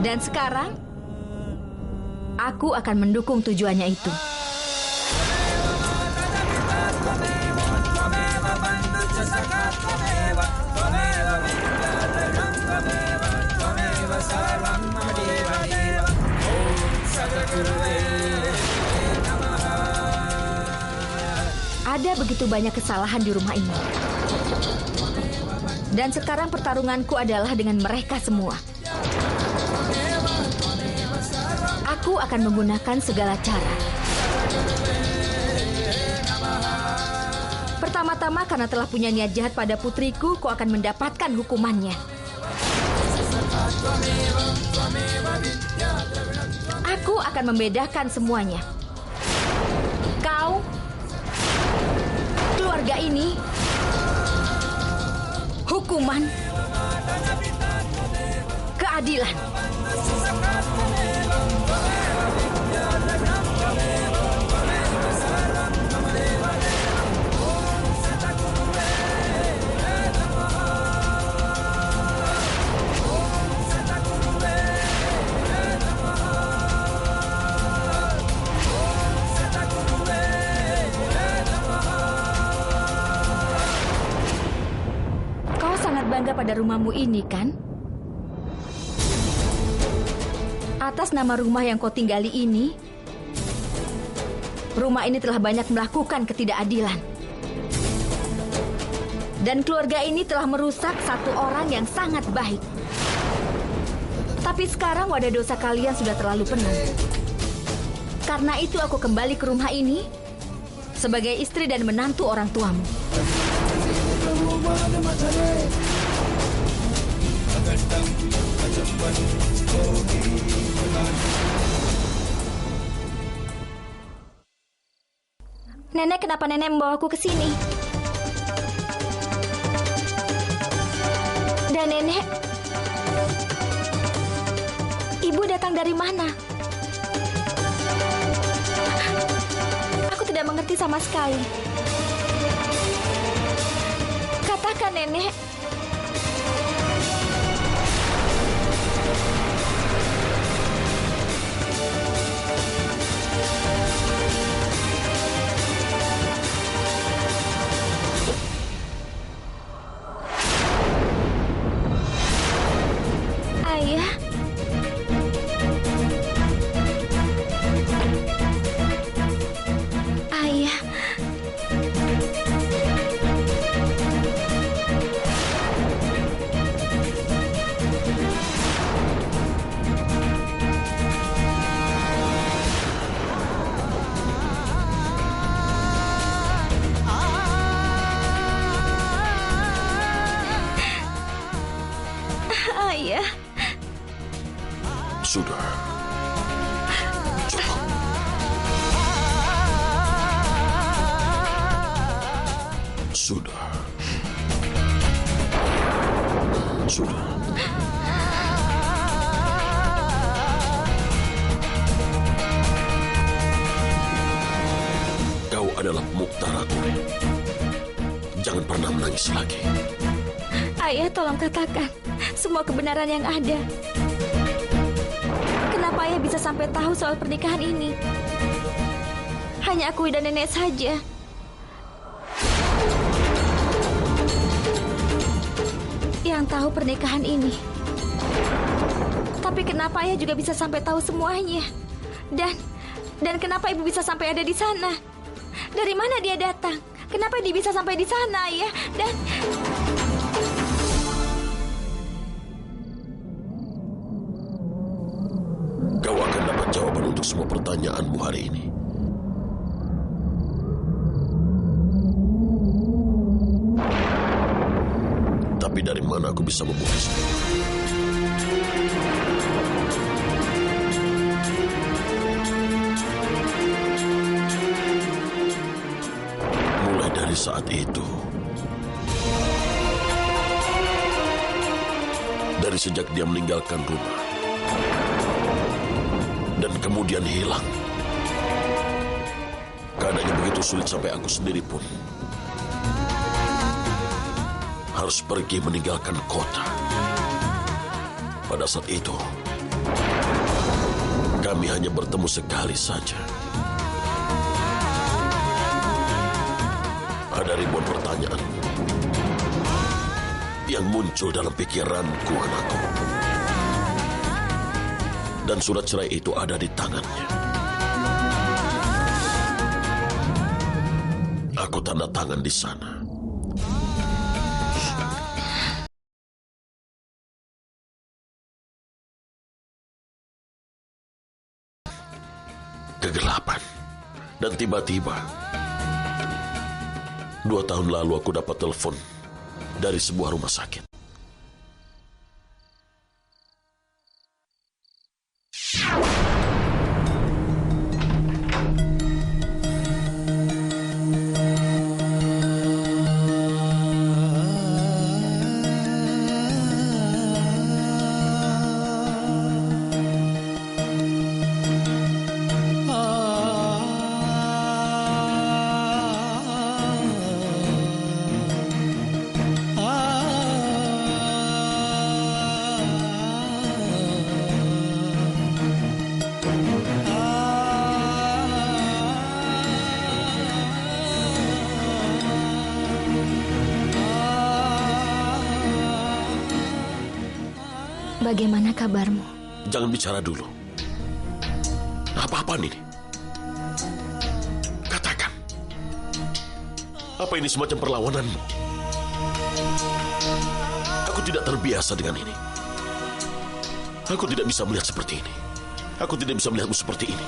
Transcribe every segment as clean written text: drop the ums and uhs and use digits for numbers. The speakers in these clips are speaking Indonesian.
Dan sekarang, aku akan mendukung tujuannya itu. Ada begitu banyak kesalahan di rumah ini. Dan sekarang pertarunganku adalah dengan mereka semua. Aku akan menggunakan segala cara. Pertama-tama karena telah punya niat jahat pada putriku, kau akan mendapatkan hukumannya. Aku akan membedakan semuanya. Kau, keluarga ini, hukuman, keadilan. Kau sangat bangga pada rumahmu ini, kan? Atas nama rumah yang kau tinggali ini, rumah ini telah banyak melakukan ketidakadilan. Dan keluarga ini telah merusak satu orang yang sangat baik. Tapi sekarang wadah dosa kalian sudah terlalu penuh. Karena itu aku kembali ke rumah ini sebagai istri dan menantu orang tuamu. Nenek, kenapa nenek membawaku ke sini? Dan nenek, ibu datang dari mana? Aku tidak mengerti sama sekali. Katakan, nenek. Ayah. Ayah. Ayah. Sudah. Cukup. Sudah. Sudah. Kau adalah Muktaraku. Jangan pernah menangis lagi. Ayah, tolong katakan semua kebenaran yang ada. Kenapa ayah bisa sampai tahu soal pernikahan ini? Hanya aku dan nenek saja. Yang tahu pernikahan ini. Tapi kenapa ayah juga bisa sampai tahu semuanya? Dan kenapa ibu bisa sampai ada di sana? Dari mana dia datang? Kenapa dia bisa sampai di sana, ayah? Dan kau akan dapat jawaban untuk semua pertanyaanmu hari ini. Tapi dari mana aku bisa memulai semua? Mulai dari saat itu. Dari sejak dia meninggalkan rumah. Dan kemudian hilang. Keadaannya begitu sulit sampai aku sendiri pun harus pergi meninggalkan kota. Pada saat itu, kami hanya bertemu sekali saja. Ada ribuan pertanyaan yang muncul dalam pikiranku, anakku. Dan surat cerai itu ada di tangannya. Aku tanda tangan di sana. Kegelapan. Dan tiba-tiba 2 tahun lalu aku dapat telepon dari sebuah rumah sakit. Bagaimana kabarmu? Jangan bicara dulu. Apa-apaan ini? Katakan. Apa ini semacam perlawananmu? Aku tidak terbiasa dengan ini. Aku tidak bisa melihat seperti ini. Aku tidak bisa melihatmu seperti ini.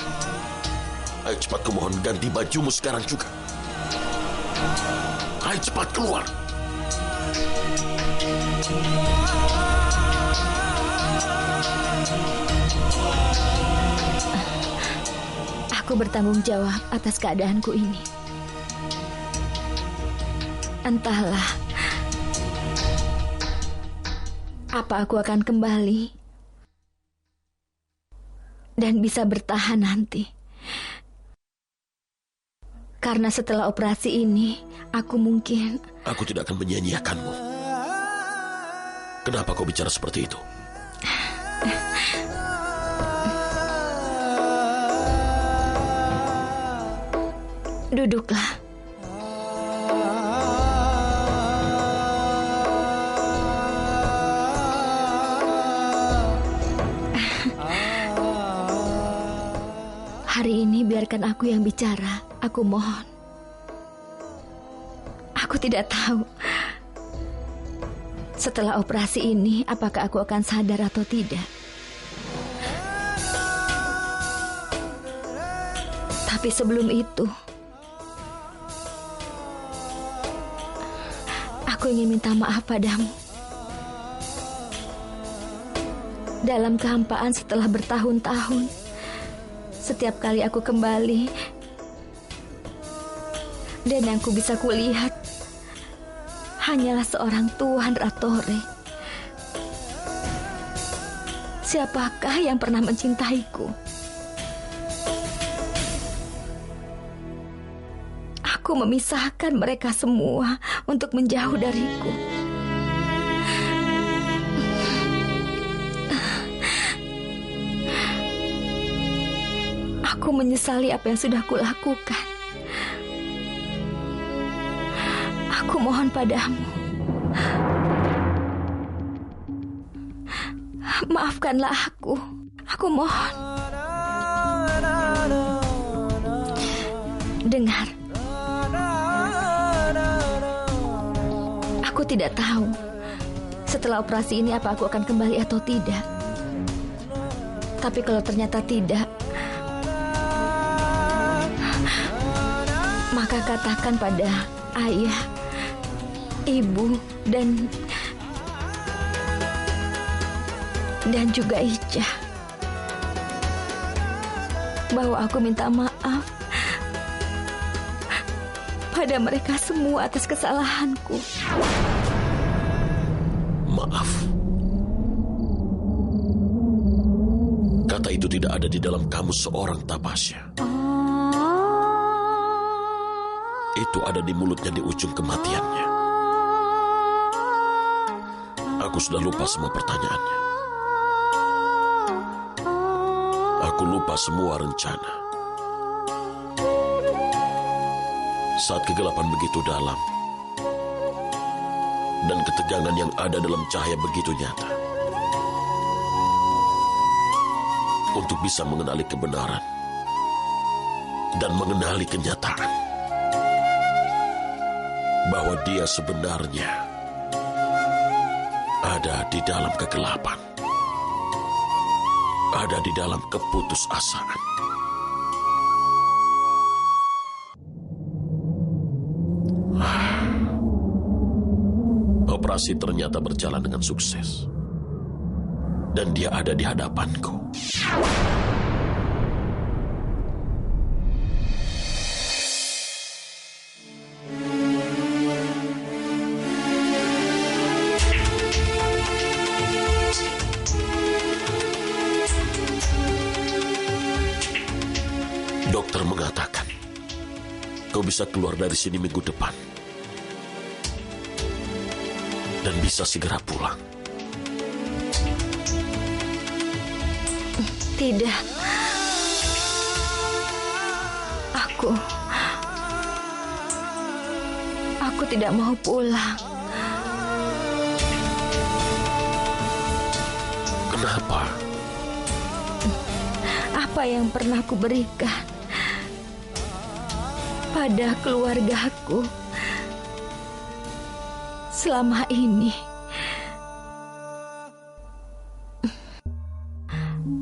Ayo cepat, kumohon, ganti bajumu sekarang juga. Ayo cepat keluar. Aku bertanggung jawab atas keadaanku ini. Entahlah, apa aku akan kembali dan bisa bertahan nanti. Karena setelah operasi ini, aku mungkin... Aku tidak akan menyia-nyiakanmu. Kenapa kau bicara seperti itu? Duduklah. Hari ini biarkan aku yang bicara. Aku mohon. Aku tidak tahu setelah operasi ini apakah aku akan sadar atau tidak. Tapi sebelum itu, aku ingin minta maaf padamu. Dalam kehampaan setelah bertahun-tahun, setiap kali aku kembali, dan yang ku bisa kulihat hanyalah seorang Tuan Ratore. Siapakah yang pernah mencintaiku? Aku memisahkan mereka semua untuk menjauh dariku. Aku menyesali apa yang sudah kulakukan. Aku mohon padamu, maafkanlah aku. Aku mohon. Dengar. Aku tidak tahu setelah operasi ini apa aku akan kembali atau tidak. Tapi kalau ternyata tidak, maka katakan pada ayah, ibu, dan juga Ica bahwa aku minta maaf pada mereka semua atas kesalahanku. Maaf. Kata itu tidak ada di dalam kamus seorang Tapasya. itu ada di mulutnya di ujung kematiannya. Aku sudah lupa semua pertanyaannya. Aku lupa semua rencana. Saat kegelapan begitu dalam dan ketegangan yang ada dalam cahaya begitu nyata, untuk bisa mengenali kebenaran dan mengenali kenyataan bahwa dia sebenarnya ada di dalam kegelapan, ada di dalam keputusasaan. Operasi ternyata berjalan dengan sukses. Dan dia ada di hadapanku. Dokter mengatakan, kau bisa keluar dari sini minggu depan. Dan bisa segera pulang. Tidak. Aku tidak mau pulang. Kenapa? Apa yang pernah aku berikan pada keluargaku selama ini,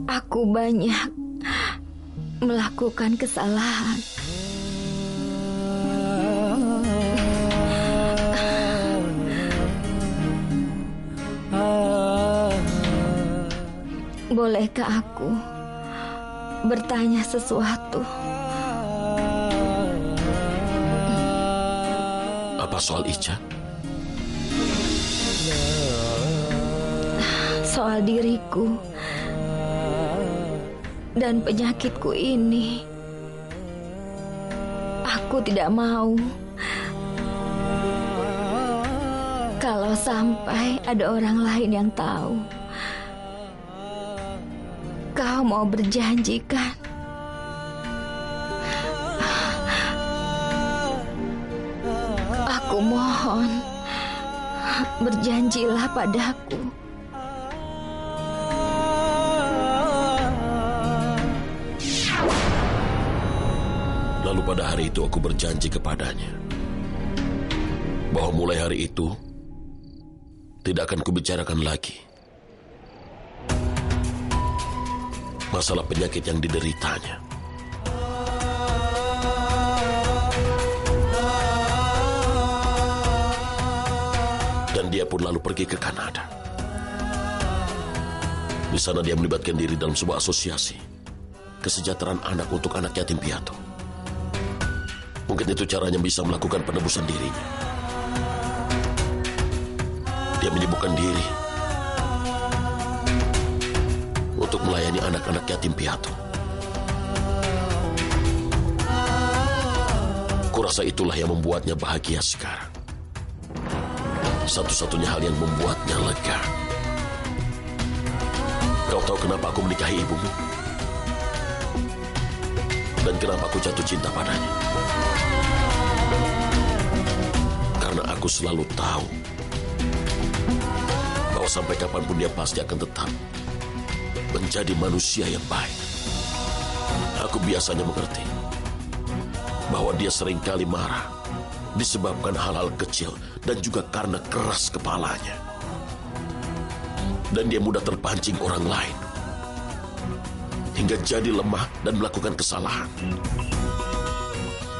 aku banyak melakukan kesalahan. Bolehkah aku bertanya sesuatu? Apa soal Ica? Soal diriku dan penyakitku ini. Aku tidak mau kalau sampai ada orang lain yang tahu. Kau mau berjanji kan? Aku mohon, berjanjilah padaku. Lalu pada hari itu aku berjanji kepadanya bahwa mulai hari itu tidak akan kubicarakan lagi masalah penyakit yang dideritanya. Dan dia pun lalu pergi ke Kanada. Di sana dia melibatkan diri dalam sebuah asosiasi kesejahteraan anak untuk anak yatim piatu. Mungkin itu caranya bisa melakukan penebusan dirinya. Dia menyibukkan diri untuk melayani anak-anak yatim piatu. Kurasa itulah yang membuatnya bahagia sekarang. Satu-satunya hal yang membuatnya lega. Kau tahu kenapa aku menikahi ibumu? Dan kenapa aku jatuh cinta padanya? Karena aku selalu tahu bahwa sampai kapanpun dia pasti akan tetap menjadi manusia yang baik. Aku biasanya mengerti bahwa dia seringkali marah disebabkan hal-hal kecil dan juga karena keras kepalanya. Dan dia mudah terpancing orang lain hingga jadi lemah dan melakukan kesalahan.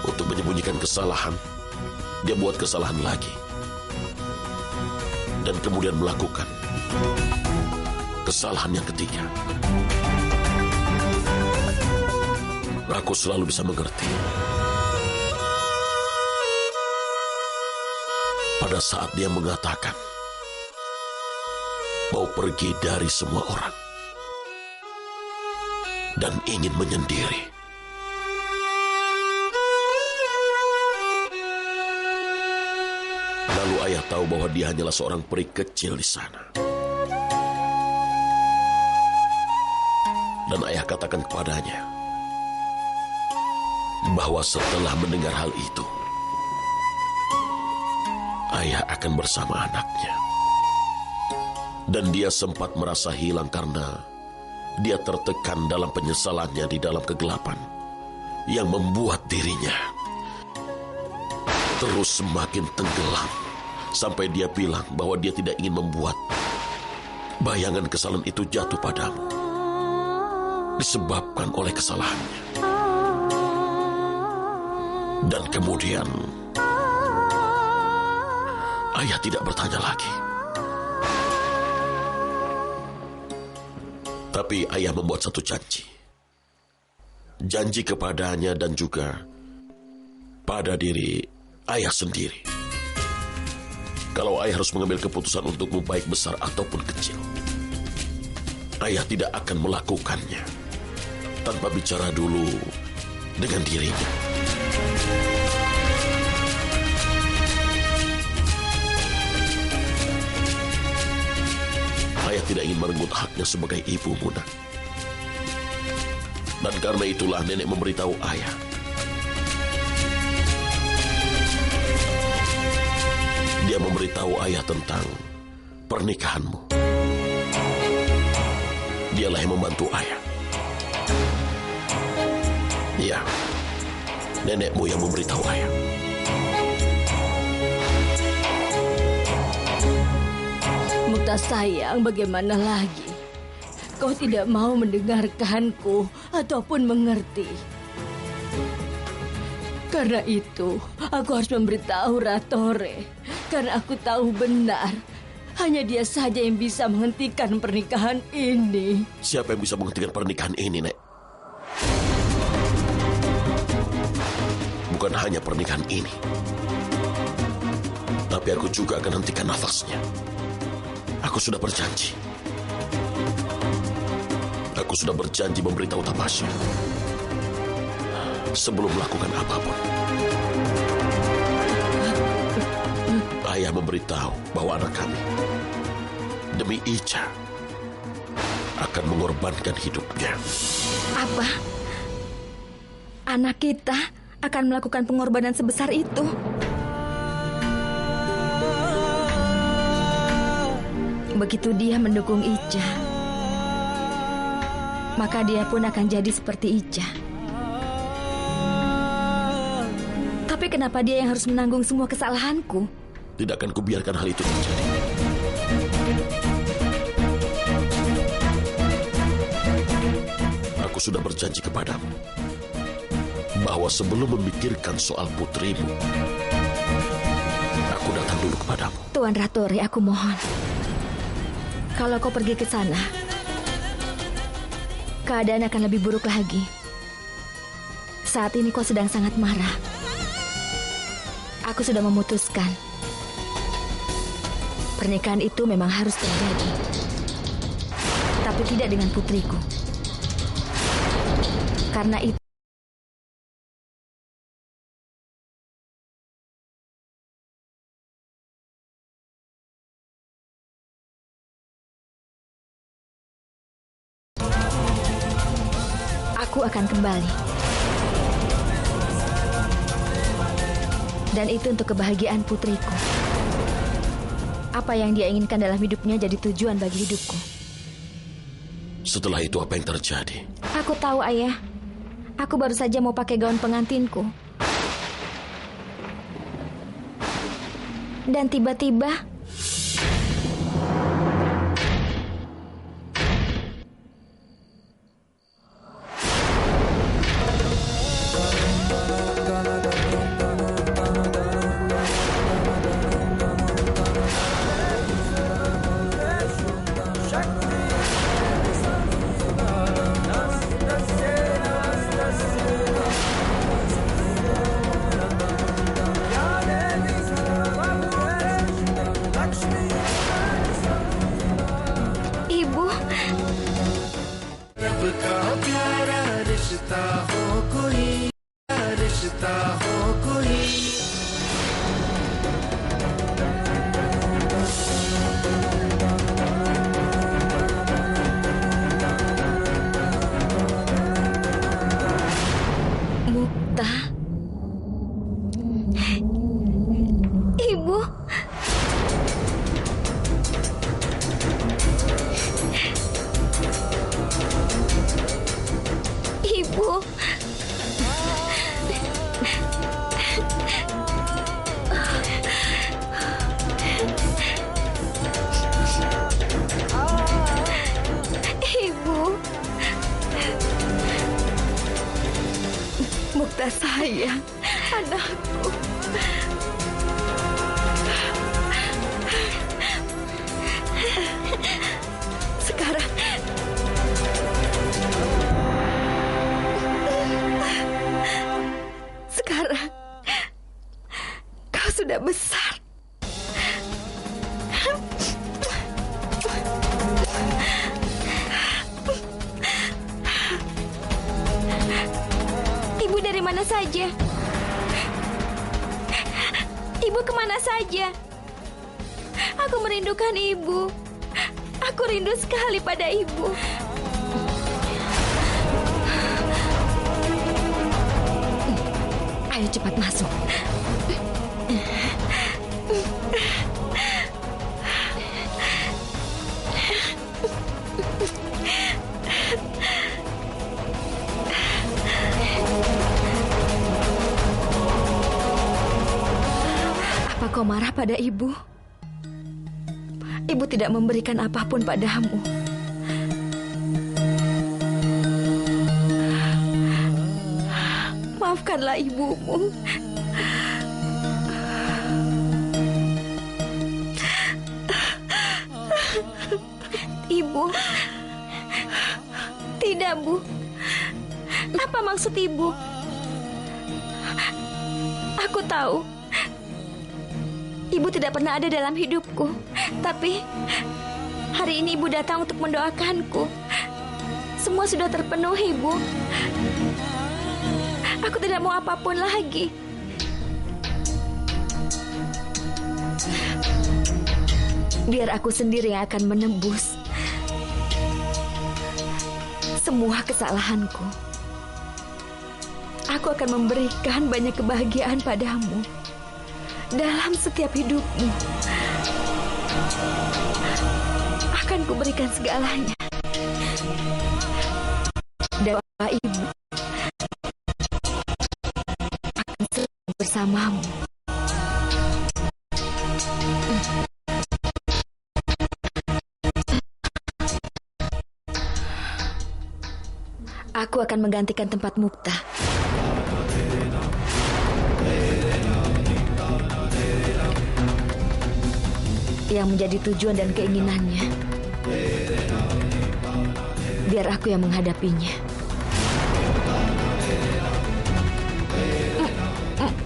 Untuk menyembunyikan kesalahan, dia buat kesalahan lagi. Dan kemudian melakukan kesalahan yang ketiga. Aku selalu bisa mengerti. Pada saat dia mengatakan mau pergi dari semua orang dan ingin menyendiri. Lalu ayah tahu bahwa dia hanyalah seorang peri kecil di sana. Dan ayah katakan kepadanya bahwa setelah mendengar hal itu, ayah akan bersama anaknya. Dan dia sempat merasa hilang karena dia tertekan dalam penyesalannya di dalam kegelapan yang membuat dirinya terus semakin tenggelam sampai dia bilang bahwa dia tidak ingin membuat bayangan kesalahan itu jatuh padamu disebabkan oleh kesalahannya. Dan kemudian ayah tidak bertanya lagi. Tapi ayah membuat satu janji. Janji kepadanya dan juga pada diri ayah sendiri. Kalau ayah harus mengambil keputusan untukmu baik besar ataupun kecil, ayah tidak akan melakukannya tanpa bicara dulu dengan dirinya. Ayah tidak ingin merenggut haknya sebagai ibu Muna. Dan karena itulah nenek memberitahu ayah dia memberitahu ayah tentang pernikahanmu. Dialah yang membantu ayah. Ya, nenekmu yang memberitahu ayah. Muta sayang, bagaimana lagi? Kau tidak mau mendengarkanku ataupun mengerti. Karena itu, aku harus memberitahu Ratore. Karena aku tahu benar, hanya dia saja yang bisa menghentikan pernikahan ini. Siapa yang bisa menghentikan pernikahan ini, Nek? Bukan hanya pernikahan ini, tapi aku juga akan hentikan nafasnya. Aku sudah berjanji. Aku sudah berjanji memberitahu Tapasya sebelum melakukan apapun. Ayah memberitahu bahwa anak kami, demi Ica, akan mengorbankan hidupnya. Apa? Anak kita akan melakukan pengorbanan sebesar itu? Begitu dia mendukung Ica, maka dia pun akan jadi seperti Ica. Tapi kenapa dia yang harus menanggung semua kesalahanku? Tidak akan kubiarkan hal itu terjadi. Aku sudah berjanji kepadamu bahwa sebelum memikirkan soal putrimu, aku datang dulu kepadamu. Tuan Ratore, aku mohon. Kalau kau pergi ke sana, keadaan akan lebih buruk lagi. Saat ini kau sedang sangat marah. Aku sudah memutuskan. Pernikahan itu memang harus terjadi. Tapi tidak dengan putriku. Karena itu, aku akan kembali. Dan itu untuk kebahagiaan putriku. Apa yang dia inginkan dalam hidupnya jadi tujuan bagi hidupku. Setelah itu apa yang terjadi? Aku tahu, Ayah. Aku baru saja mau pakai gaun pengantinku. Dan tiba-tiba Ibu. Ibu. Ibu. Mukta sayang, anakku. Sekarang kau sudah besar. Ibu dari mana saja? Ibu kemana saja? Aku merindukan ibu. Aku rindu sekali pada ibu. Ayo cepat masuk. Apa kau marah pada ibu? Ibu tidak memberikan apapun padamu. Maafkanlah ibumu. Ibu. Tidak, Bu. Apa maksud ibu? Aku tahu. Ibu tidak pernah ada dalam hidupku. Tapi hari ini ibu datang untuk mendoakanku. Semua sudah terpenuhi, Bu. Aku tidak mau apapun lagi. Biar aku sendiri yang akan menebus semua kesalahanku. Aku akan memberikan banyak kebahagiaan padamu dalam setiap hidupmu. Akan kuberikan segalanya. Doa ibu akan selalu bersamamu. Aku akan menggantikan tempat Mukta. Yang menjadi tujuan dan keinginannya. Biar aku yang menghadapinya.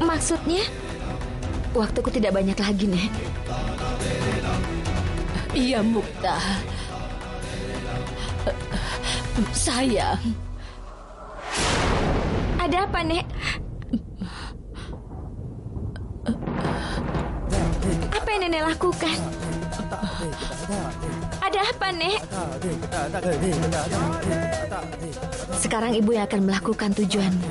Maksudnya? Waktuku tidak banyak lagi, Nek. Iya, Mukta. Sayang. Ada apa, Nek? Apa yang Nenek lakukan? Ada apa, Nek? Sekarang ibu yang akan melakukan tujuanmu.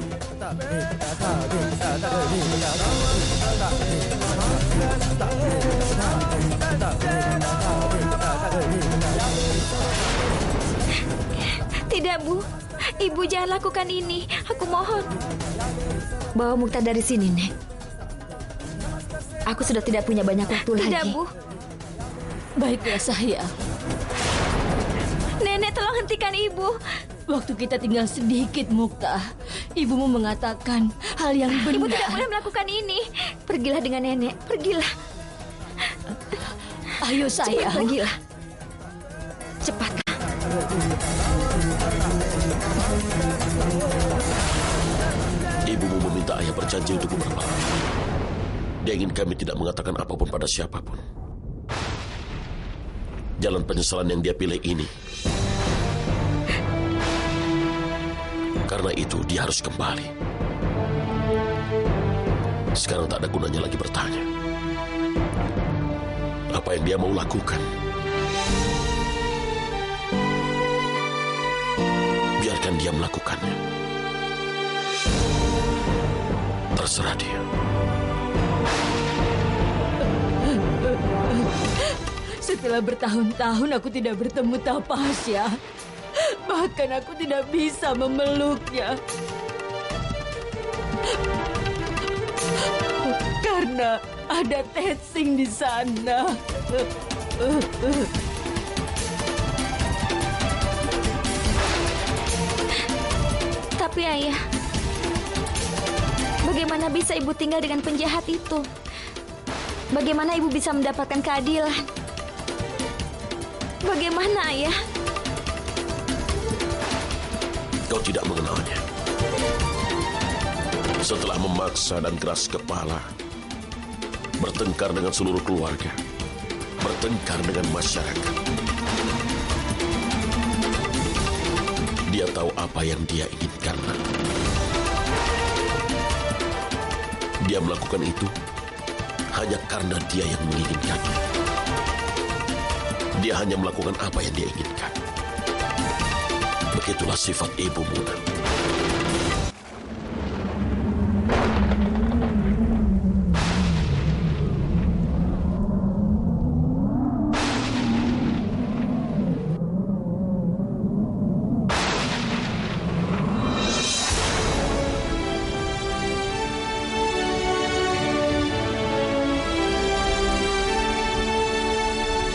Tidak, Bu. Ibu jangan lakukan ini. Aku mohon. Bawa Mukta dari sini, Nek. Aku sudah tidak punya banyak waktu lagi. Tidak, Bu. Baiklah, sayang. Nenek, tolong hentikan ibu. Waktu kita tinggal sedikit, Mukta. Ibumu mengatakan hal yang benar. Ibu tidak boleh melakukan ini. Pergilah dengan nenek. Pergilah. Ayo, sayang. Cepat, pergilah. Cepat. Ibumu meminta ayah berjanji untuk beberapa lama. Dia ingin kami tidak mengatakan apapun pada siapapun. Jalan penyesalan yang dia pilih ini. Karena itu dia harus kembali. Sekarang tak ada gunanya lagi bertanya. Apa yang dia mau lakukan? Biarkan dia melakukannya. Terserah dia. Setelah bertahun-tahun aku tidak bertemu Tapasya. Bahkan aku tidak bisa memeluknya. Karena ada Tetsing di sana. Tapi ayah, bagaimana bisa ibu tinggal dengan penjahat itu? Bagaimana ibu bisa mendapatkan keadilan? Bagaimana ayah? Kau tidak mengenalnya. Setelah memaksa dan keras kepala, bertengkar dengan seluruh keluarga, bertengkar dengan masyarakat, dia tahu apa yang dia inginkan. Dia melakukan itu hanya karena dia yang menginginkan. Dia hanya melakukan apa yang dia inginkan. Begitulah sifat ibu Muna.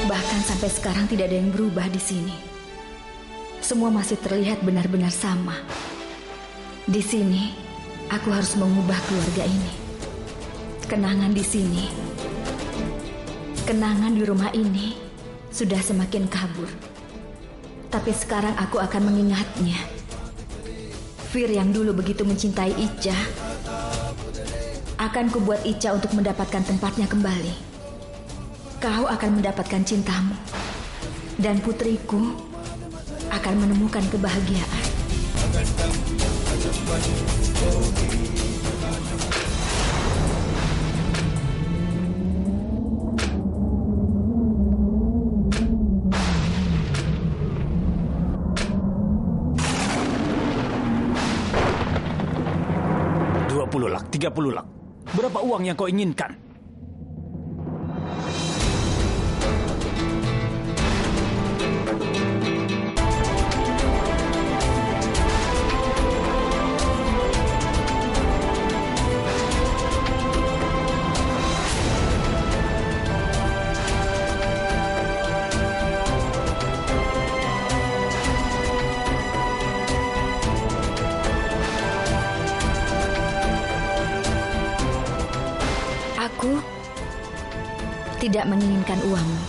Bahkan sampai sekarang tidak ada yang berubah di sini. Semua masih terlihat benar-benar sama. Di sini, aku harus mengubah keluarga ini. Kenangan di sini, kenangan di rumah ini sudah semakin kabur. Tapi sekarang aku akan mengingatnya. Fir yang dulu begitu mencintai Ica, akan kubuat Ica untuk mendapatkan tempatnya kembali. Kau akan mendapatkan cintamu, dan putriku akan menemukan kebahagiaan. $20 lak, $30 lak. Berapa uang yang kau inginkan? Aku tidak menginginkan uangmu.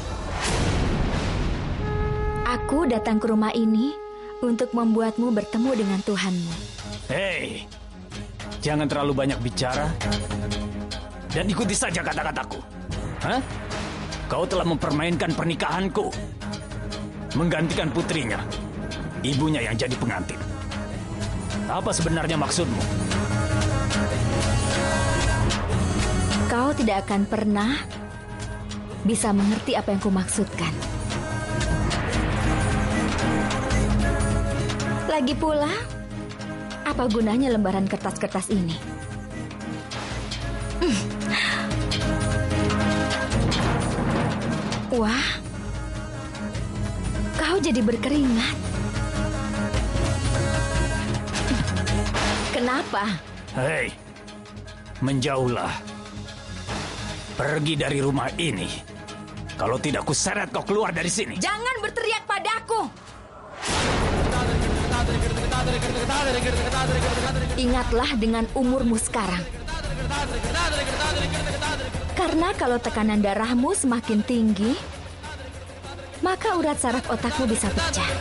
Aku datang ke rumah ini untuk membuatmu bertemu dengan Tuhanmu. Hei, jangan terlalu banyak bicara dan ikuti saja kata-kataku. Hah? Kau telah mempermainkan pernikahanku, menggantikan putrinya, ibunya yang jadi pengantin. Apa sebenarnya maksudmu? Kau tidak akan pernah bisa mengerti apa yang kumaksudkan. Lagi pula, apa gunanya lembaran kertas-kertas ini? Wah, kau jadi berkeringat. Kenapa? Hei, menjauhlah. Pergi dari rumah ini. Kalau tidak, kuseret kau keluar dari sini. Jangan berteriak padaku. Ingatlah dengan umurmu sekarang. Karena kalau tekanan darahmu semakin tinggi, maka urat saraf otakmu bisa pecah.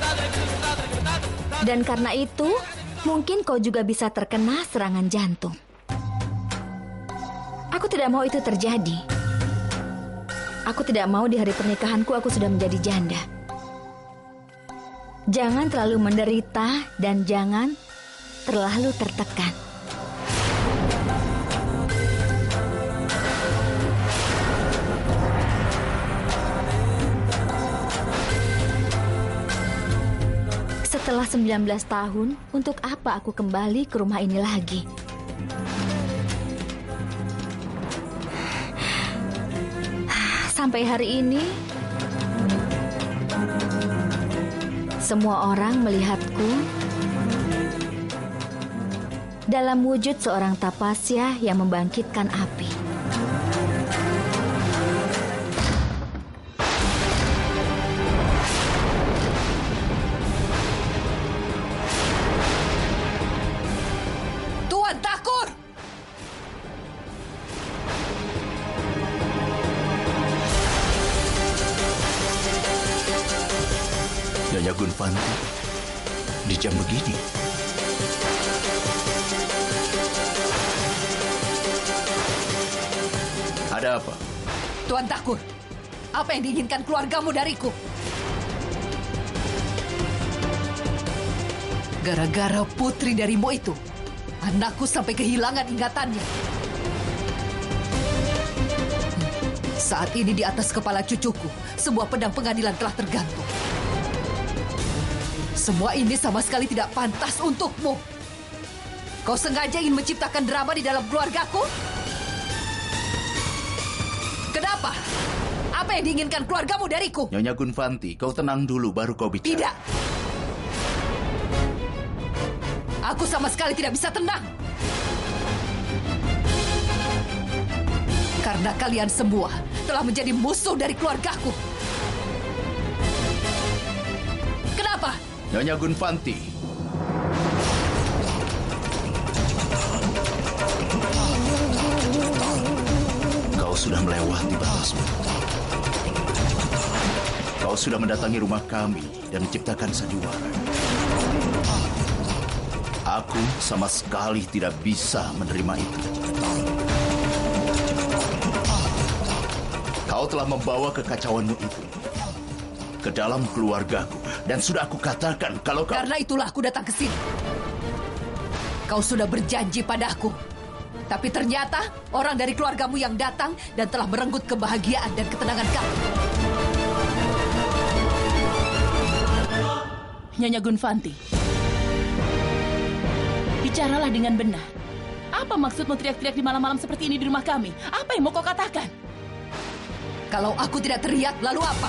Dan karena itu, mungkin kau juga bisa terkena serangan jantung. Aku tidak mau itu terjadi. Aku tidak mau di hari pernikahanku aku sudah menjadi janda. Jangan terlalu menderita dan jangan terlalu tertekan. Setelah 19 tahun, untuk apa aku kembali ke rumah ini lagi? Sampai hari ini, Semua orang melihatku dalam wujud seorang tapasya yang membangkitkan api. Tuan Thakur! Nyonya Gunvanti, di jam begini. Ada apa? Tuan Thakur, apa yang diinginkan keluargamu dariku? Gara-gara putri darimu itu, anakku sampai kehilangan ingatannya. Saat ini di atas kepala cucuku, sebuah pedang pengadilan telah tergantung. Semua ini sama sekali tidak pantas untukmu. Kau sengaja ingin menciptakan drama di dalam keluargaku? Kenapa? Apa yang diinginkan keluargamu dariku? Nyonya Gunvanti, kau tenang dulu baru kau bicara. Tidak. Aku sama sekali tidak bisa tenang. Karena kalian semua telah menjadi musuh dari keluargaku. Kenapa? Nyonya Gunvanti. Kau sudah melewati batasmu. Kau sudah mendatangi rumah kami dan menciptakan sandiwara. Aku sama sekali tidak bisa menerima itu. Kau telah membawa kekacauanmu itu ke dalam keluargaku. Dan sudah aku katakan kalau kau... Karena itulah aku datang ke sini. Kau sudah berjanji padaku. Tapi ternyata orang dari keluargamu yang datang dan telah merenggut kebahagiaan dan ketenangan kamu. Nyonya Gunvanti, bicaralah dengan benar. Apa maksudmu teriak-teriak di malam-malam seperti ini di rumah kami? Apa yang mau kau katakan? Kalau aku tidak teriak, lalu apa?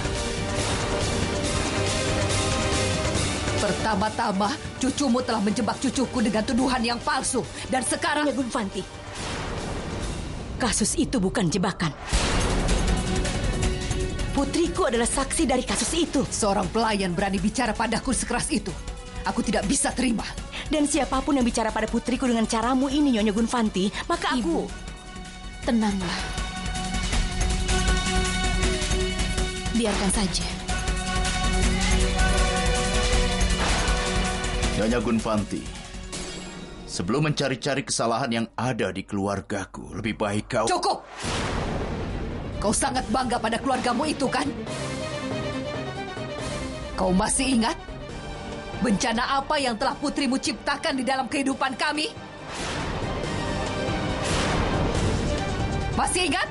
Pertama-tama, cucumu telah menjebak cucuku dengan tuduhan yang palsu. Dan sekarang... Nyonya Gunvanti, kasus itu bukan jebakan. Putriku adalah saksi dari kasus itu. Seorang pelayan berani bicara padaku sekeras itu. Aku tidak bisa terima. Dan siapapun yang bicara pada putriku dengan caramu ini, Nyonya Gunvanti, maka Ibu, tenanglah. Biarkan saja. Nyonya Gunvanti, sebelum mencari-cari kesalahan yang ada di keluargaku, lebih baik kau... Cukup! Kau sangat bangga pada keluargamu itu, kan? Kau masih ingat bencana apa yang telah putrimu ciptakan di dalam kehidupan kami? Masih ingat?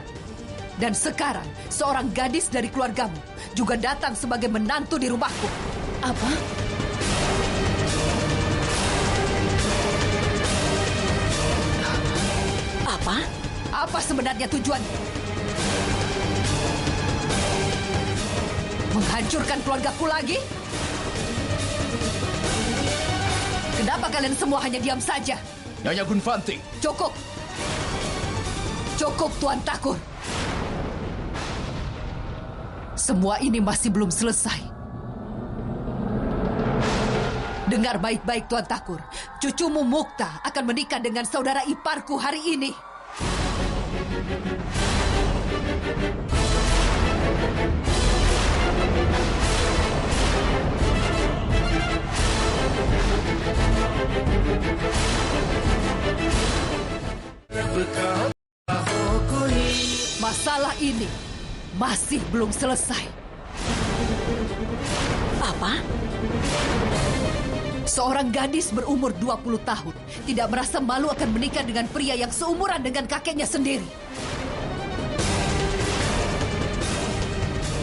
Dan sekarang, seorang gadis dari keluargamu juga datang sebagai menantu di rumahku. Apa? Apa? Apa sebenarnya tujuannya? Menghancurkan keluargaku lagi? Kenapa kalian semua hanya diam saja? Nyonya Gunvanti. Cukup. Cukup, Tuan Thakur. Semua ini masih belum selesai. Dengar baik-baik, Tuan Thakur. Cucumu Mukta akan menikah dengan saudara iparku hari ini. Masalah ini masih belum selesai. Apa? Seorang gadis berumur 20 tahun tidak merasa malu akan menikah dengan pria yang seumuran dengan kakeknya sendiri.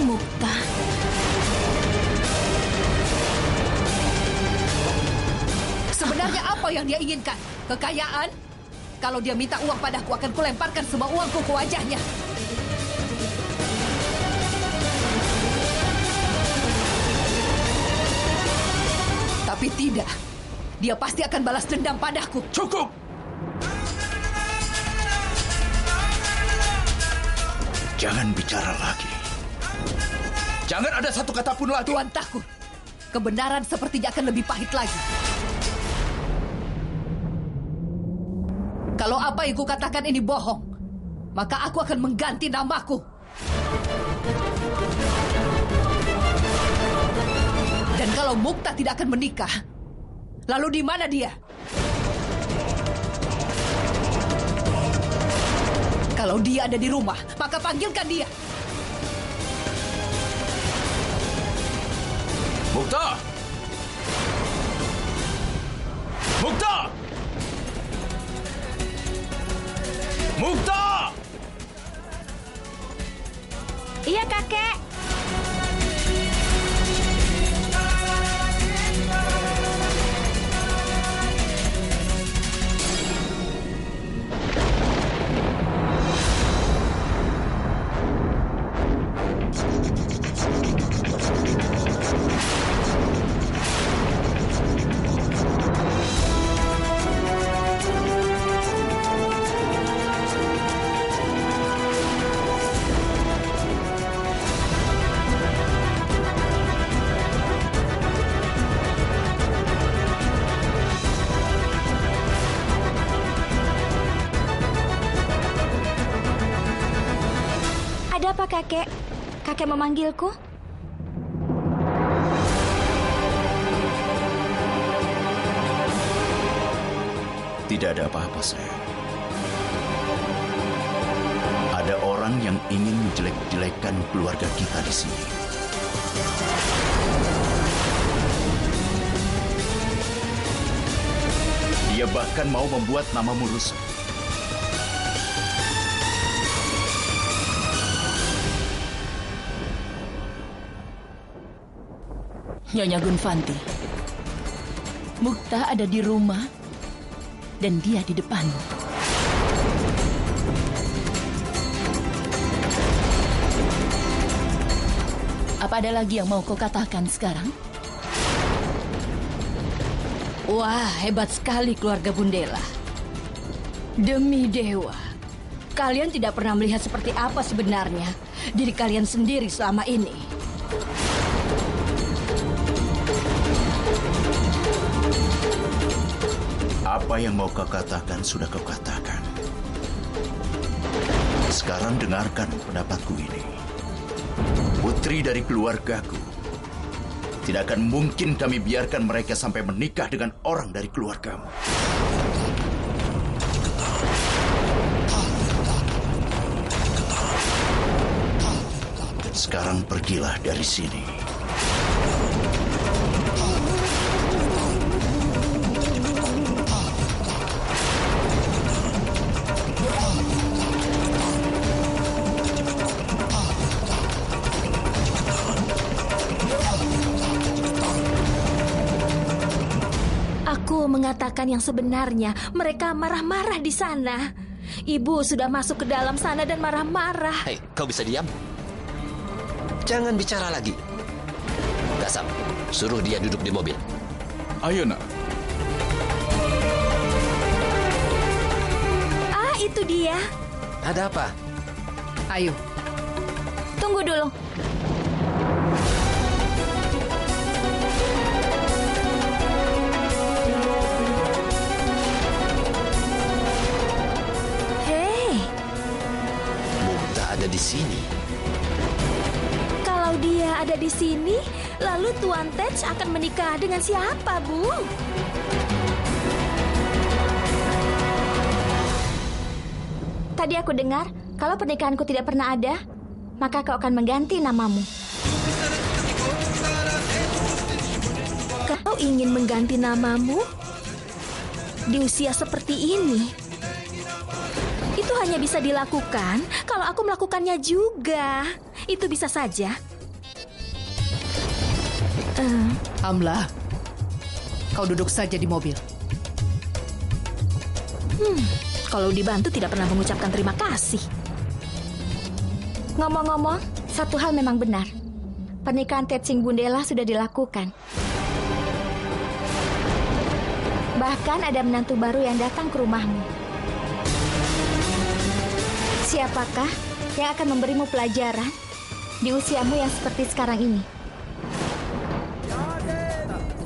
Mukta. Sebenarnya apa yang dia inginkan? Kekayaan? Kalau dia minta uang padaku, akan kulemparkan semua uangku ke wajahnya. Tapi tidak. Dia pasti akan balas dendam padaku. Cukup! Jangan bicara lagi. Jangan ada satu kata pun lagi. Tuan takut. Kebenaran sepertinya akan lebih pahit lagi. Kalau apa yang kukatakan ini bohong, maka aku akan mengganti namaku. Dan kalau Mukta tidak akan menikah, lalu di mana dia? Kalau dia ada di rumah, maka panggilkan dia. Mukta! Mukta! Mukta! Iya, kakek. Ada apa, kakek? Kakek memanggilku? Tidak ada apa-apa, sayang. Ada orang yang ingin menjelek-jelekan keluarga kita di sini. Dia bahkan mau membuat namamu rusak. Nyonya Gunvanti, Mukta ada di rumah dan dia di depanmu. Apa ada lagi yang mau kau katakan sekarang? Wah, hebat sekali keluarga Bundela. Demi dewa, kalian tidak pernah melihat seperti apa sebenarnya diri kalian sendiri selama ini. Apa yang mau kau katakan sudah kau katakan. Sekarang dengarkan pendapatku ini. Putri dari keluargaku. Tidak akan mungkin kami biarkan mereka sampai menikah dengan orang dari keluargamu. Sekarang pergilah dari sini. Aku mengatakan yang sebenarnya. Mereka marah-marah di sana. Ibu sudah masuk ke dalam sana dan marah-marah. Hei, kau bisa diam? Jangan bicara lagi. Kasam, suruh dia duduk di mobil. Ayo, nak. Ah, itu dia. Ada apa? Ayo. Tunggu dulu. Ada di sini. Kalau dia ada di sini, lalu Tuan Tej akan menikah dengan siapa, Bu? Tadi aku dengar, kalau pernikahanku tidak pernah ada, maka kau akan mengganti namamu. Kau ingin mengganti namamu di usia seperti ini? Itu hanya bisa dilakukan kalau aku melakukannya juga. Itu bisa saja. Amla, kau duduk saja di mobil. Kalau dibantu tidak pernah mengucapkan terima kasih. Ngomong-ngomong, satu hal memang benar. Pernikahan Tetsing Bundela sudah dilakukan. Bahkan ada menantu baru yang datang ke rumahmu. Siapakah yang akan memberimu pelajaran di usiamu yang seperti sekarang ini?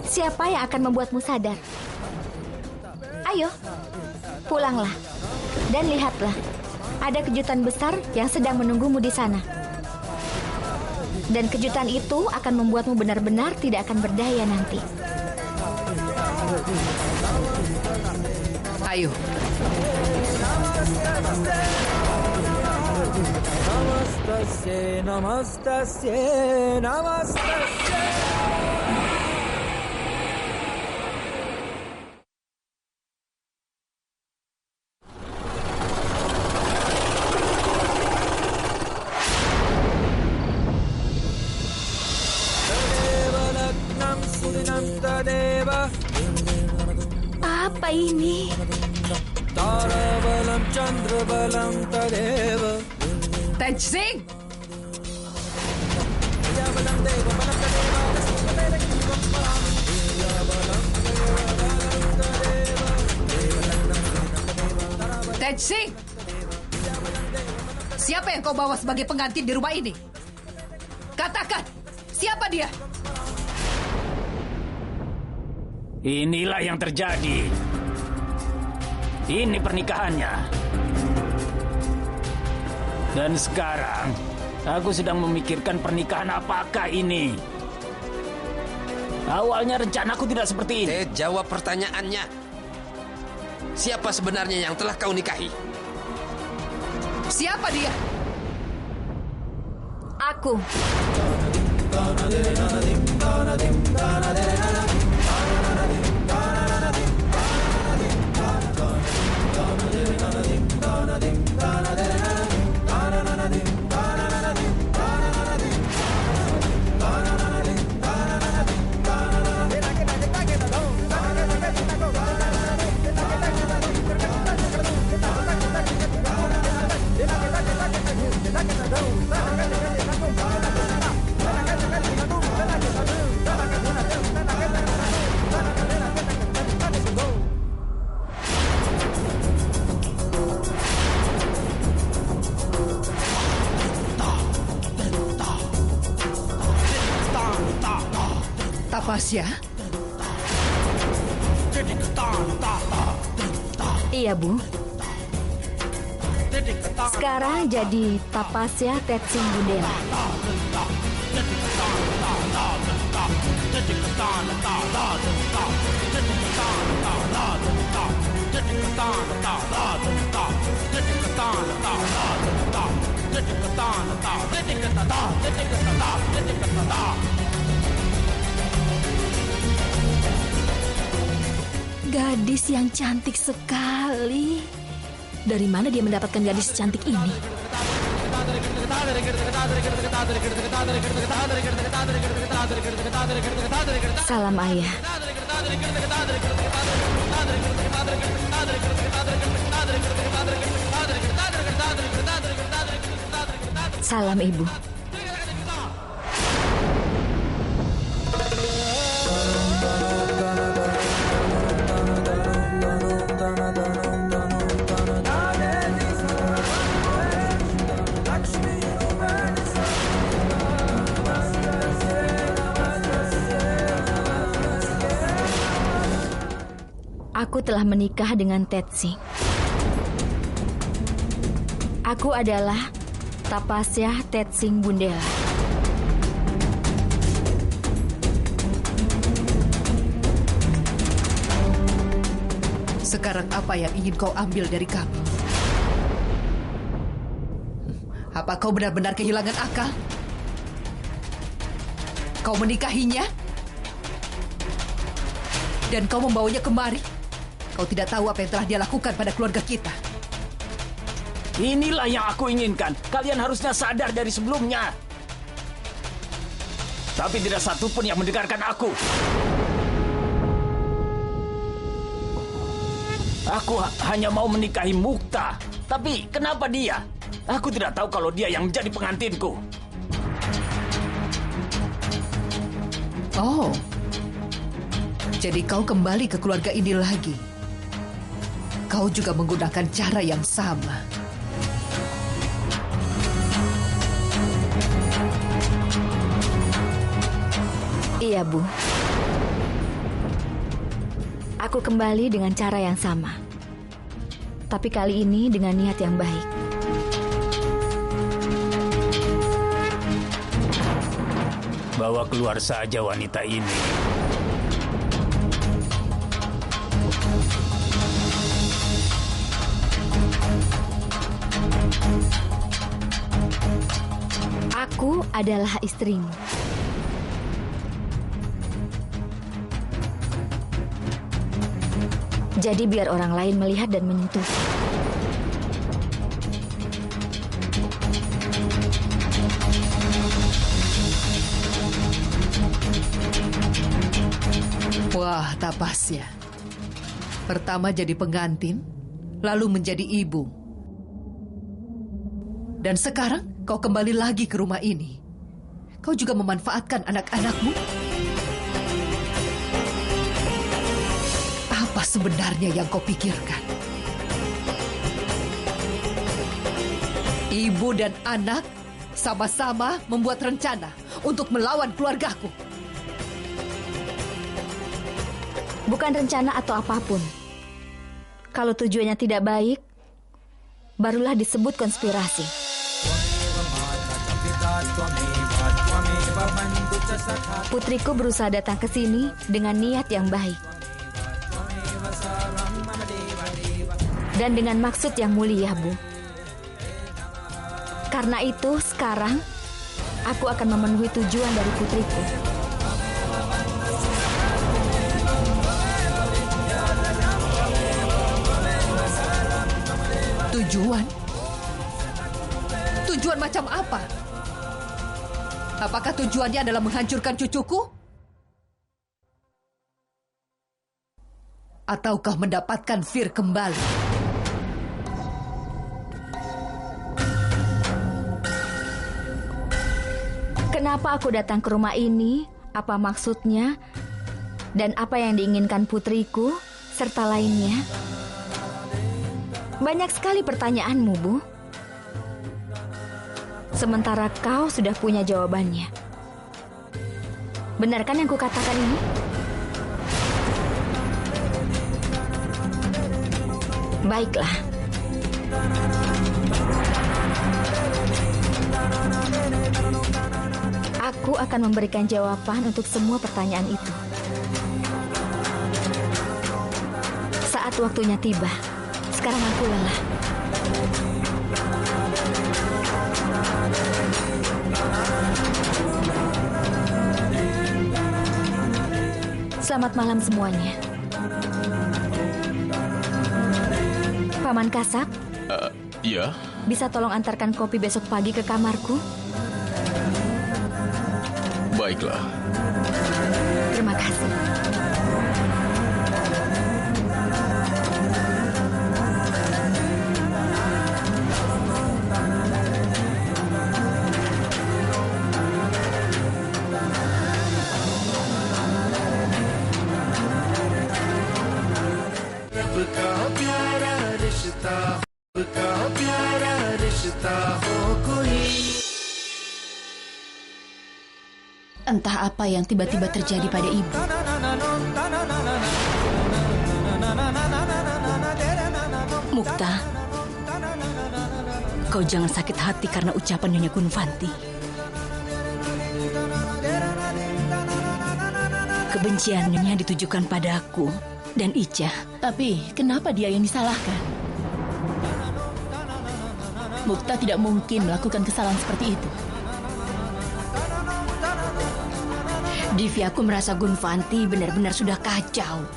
Siapa yang akan membuatmu sadar? Ayo, pulanglah dan lihatlah. Ada kejutan besar yang sedang menunggumu di sana. Dan kejutan itu akan membuatmu benar-benar tidak akan berdaya nanti. Ayo. Namastasya, namastasya, namastasya. Apa ini? Tejsing! Tejsing! Siapa yang kau bawa sebagai pengantin di rumah ini? Katakan, siapa dia? Inilah yang terjadi. Ini pernikahannya. Dan sekarang, aku sedang memikirkan pernikahan apakah ini. Awalnya rencanaku tidak seperti ini. Jawab pertanyaannya. Siapa sebenarnya yang telah kau nikahi? Siapa dia? Aku. Tapasya? Iya, Bu. Sekarang jadi Tapasya Tetsing Bundela. Gadis yang cantik sekali. Dari mana dia mendapatkan gadis cantik ini? Salam, Ayah. Salam, Ibu. Aku telah menikah dengan Tetsing. Aku adalah Tapasya Tetsing Bundela. Sekarang apa yang ingin kau ambil dari kami? Apa kau benar-benar kehilangan akal? Kau menikahinya? Dan kau membawanya kemari? Kau tidak tahu apa yang telah dia lakukan pada keluarga kita. Inilah yang aku inginkan. Kalian harusnya sadar dari sebelumnya. Tapi tidak satu pun yang mendengarkan aku. Aku hanya mau menikahi Mukta. Tapi kenapa dia? Aku tidak tahu kalau dia yang menjadi pengantinku. Oh. Jadi kau kembali ke keluarga ini lagi. Kau juga menggunakan cara yang sama. Iya, Bu. Aku kembali dengan cara yang sama. Tapi kali ini dengan niat yang baik. Bawa keluar saja wanita ini. Aku adalah istrimu. Jadi biar orang lain melihat dan menyentuh. Wah, Tapasya. Pertama jadi pengantin, lalu menjadi ibu. Dan sekarang kau kembali lagi ke rumah ini. Kau juga memanfaatkan anak-anakmu? Apa sebenarnya yang kau pikirkan? Ibu dan anak sama-sama membuat rencana untuk melawan keluargaku. Bukan rencana atau apapun. Kalau tujuannya tidak baik, barulah disebut konspirasi. Putriku berusaha datang ke sini dengan niat yang baik. Dan dengan maksud yang mulia, Bu. Karena itu, sekarang aku akan memenuhi tujuan dari putriku. Tujuan? Tujuan macam apa? Apakah tujuannya adalah menghancurkan cucuku? Ataukah mendapatkan Fir kembali? Kenapa aku datang ke rumah ini? Apa maksudnya? Dan apa yang diinginkan putriku? Serta lainnya? Banyak sekali pertanyaanmu, Bu. Sementara kau sudah punya jawabannya. Benar kan yang kukatakan ini? Baiklah. Aku akan memberikan jawaban untuk semua pertanyaan itu. Saat waktunya tiba. Sekarang aku lelah. Selamat malam semuanya. Paman Kasab? Ya. Bisa tolong antarkan kopi besok pagi ke kamarku? Baiklah. Terima kasih. Entah apa yang tiba-tiba terjadi pada ibu. Mukta, kau jangan sakit hati karena ucapan Nyonya Gunvanti. Kebenciannya ditujukan padaku dan Ica. Tapi kenapa dia yang disalahkan? Mukta tidak mungkin melakukan kesalahan seperti itu. Divi, aku merasa Gunvanti benar-benar sudah kacau.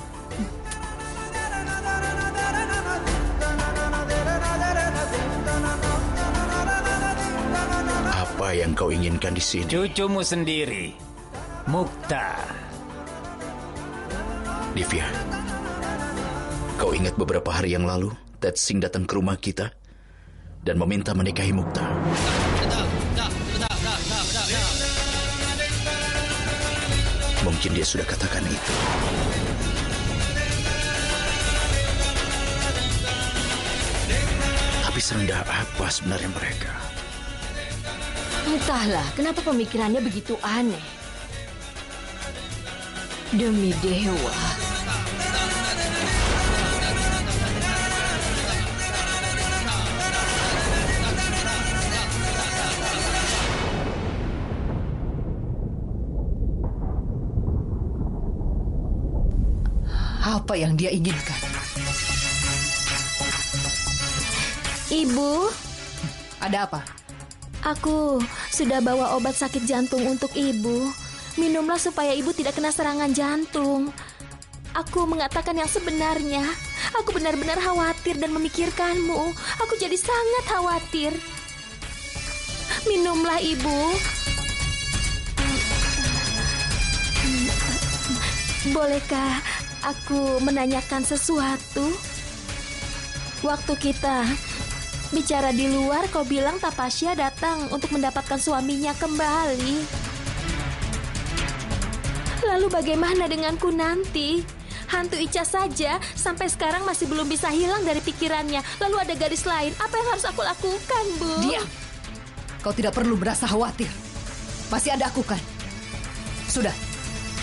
Apa yang kau inginkan di sini? Cucumu sendiri, Mukta. Divya, kau ingat beberapa hari yang lalu Ted Singh datang ke rumah kita dan meminta menikahi Mukta. Mungkin dia sudah katakan itu. serendah apa sebenarnya mereka? Entahlah, kenapa pemikirannya begitu aneh. Demi dewa. Apa yang dia inginkan? Ibu, Ada apa? aku sudah bawa obat sakit jantung untuk ibu. Minumlah supaya ibu tidak kena serangan jantung. Aku mengatakan yang sebenarnya. Aku benar-benar khawatir dan memikirkanmu. Aku jadi sangat khawatir. Minumlah ibu. Bolehkah aku menanyakan sesuatu? Waktu kita bicara di luar, kau bilang Tapasya datang untuk mendapatkan suaminya kembali. Lalu bagaimana denganku nanti? Hantu Ica saja sampai sekarang masih belum bisa hilang dari pikirannya. Lalu ada gadis lain, apa yang harus aku lakukan, Bu? Diam. Kau tidak perlu merasa khawatir. Masih ada aku kan? Sudah.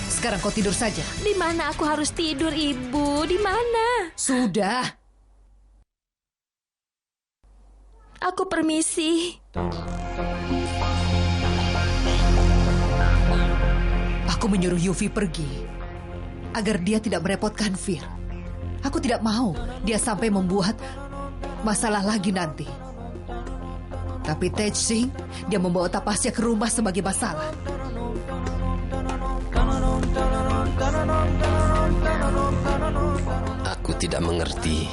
Sekarang kau tidur saja. Di mana aku harus tidur, Ibu? Di mana? Sudah. Aku permisi. Aku menyuruh Yufi pergi agar dia tidak merepotkan Fir. Aku tidak mau dia sampai membuat masalah lagi nanti. Tapi Tej Singh, dia membawa Tapasya ke rumah sebagai masalah. Aku tidak mengerti.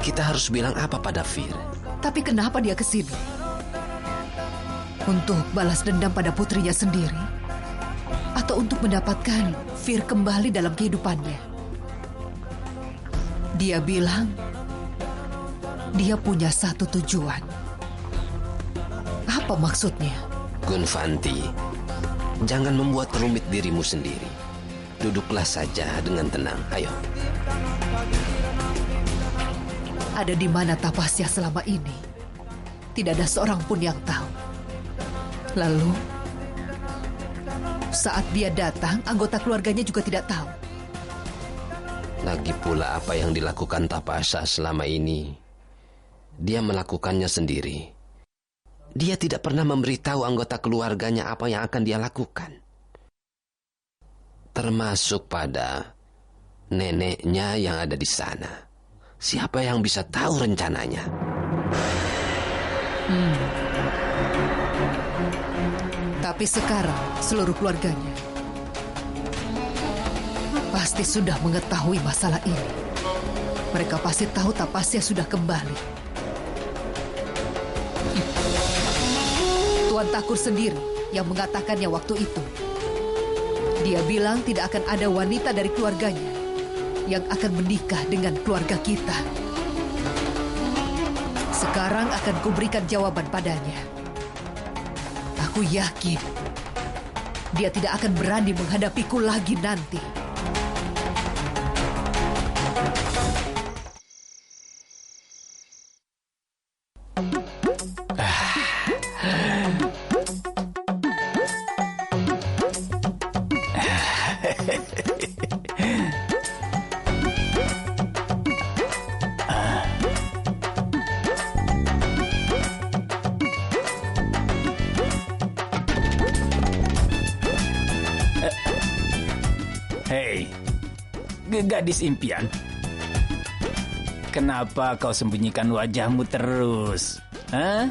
Kita harus bilang apa pada Fir? Tapi kenapa dia ke sini? Untuk balas dendam pada putrinya sendiri? Atau untuk mendapatkan Fir kembali dalam kehidupannya? Dia bilang dia punya satu tujuan. Apa maksudnya? Gunvanti, jangan membuat rumit dirimu sendiri. Duduklah saja dengan tenang. Ayo. Ada di mana Tapasya selama ini? Tidak ada seorang pun yang tahu. Lalu, saat dia datang, anggota keluarganya juga tidak tahu. Lagi pula apa yang dilakukan Tapasya selama ini, dia melakukannya sendiri. Dia tidak pernah memberitahu anggota keluarganya apa yang akan dia lakukan. Termasuk pada neneknya yang ada di sana. Siapa yang bisa tahu rencananya? Tapi sekarang seluruh keluarganya pasti sudah mengetahui masalah ini. Mereka pasti tahu Tapasya sudah kembali. Tuan Takur sendiri yang mengatakannya waktu itu. Dia bilang tidak akan ada wanita dari keluarganya yang akan menikah dengan keluarga kita. Sekarang akan kuberikan jawaban padanya. Aku yakin dia tidak akan berani menghadapiku lagi nanti. Hei, gadis impian. Kenapa kau sembunyikan wajahmu terus? Hah?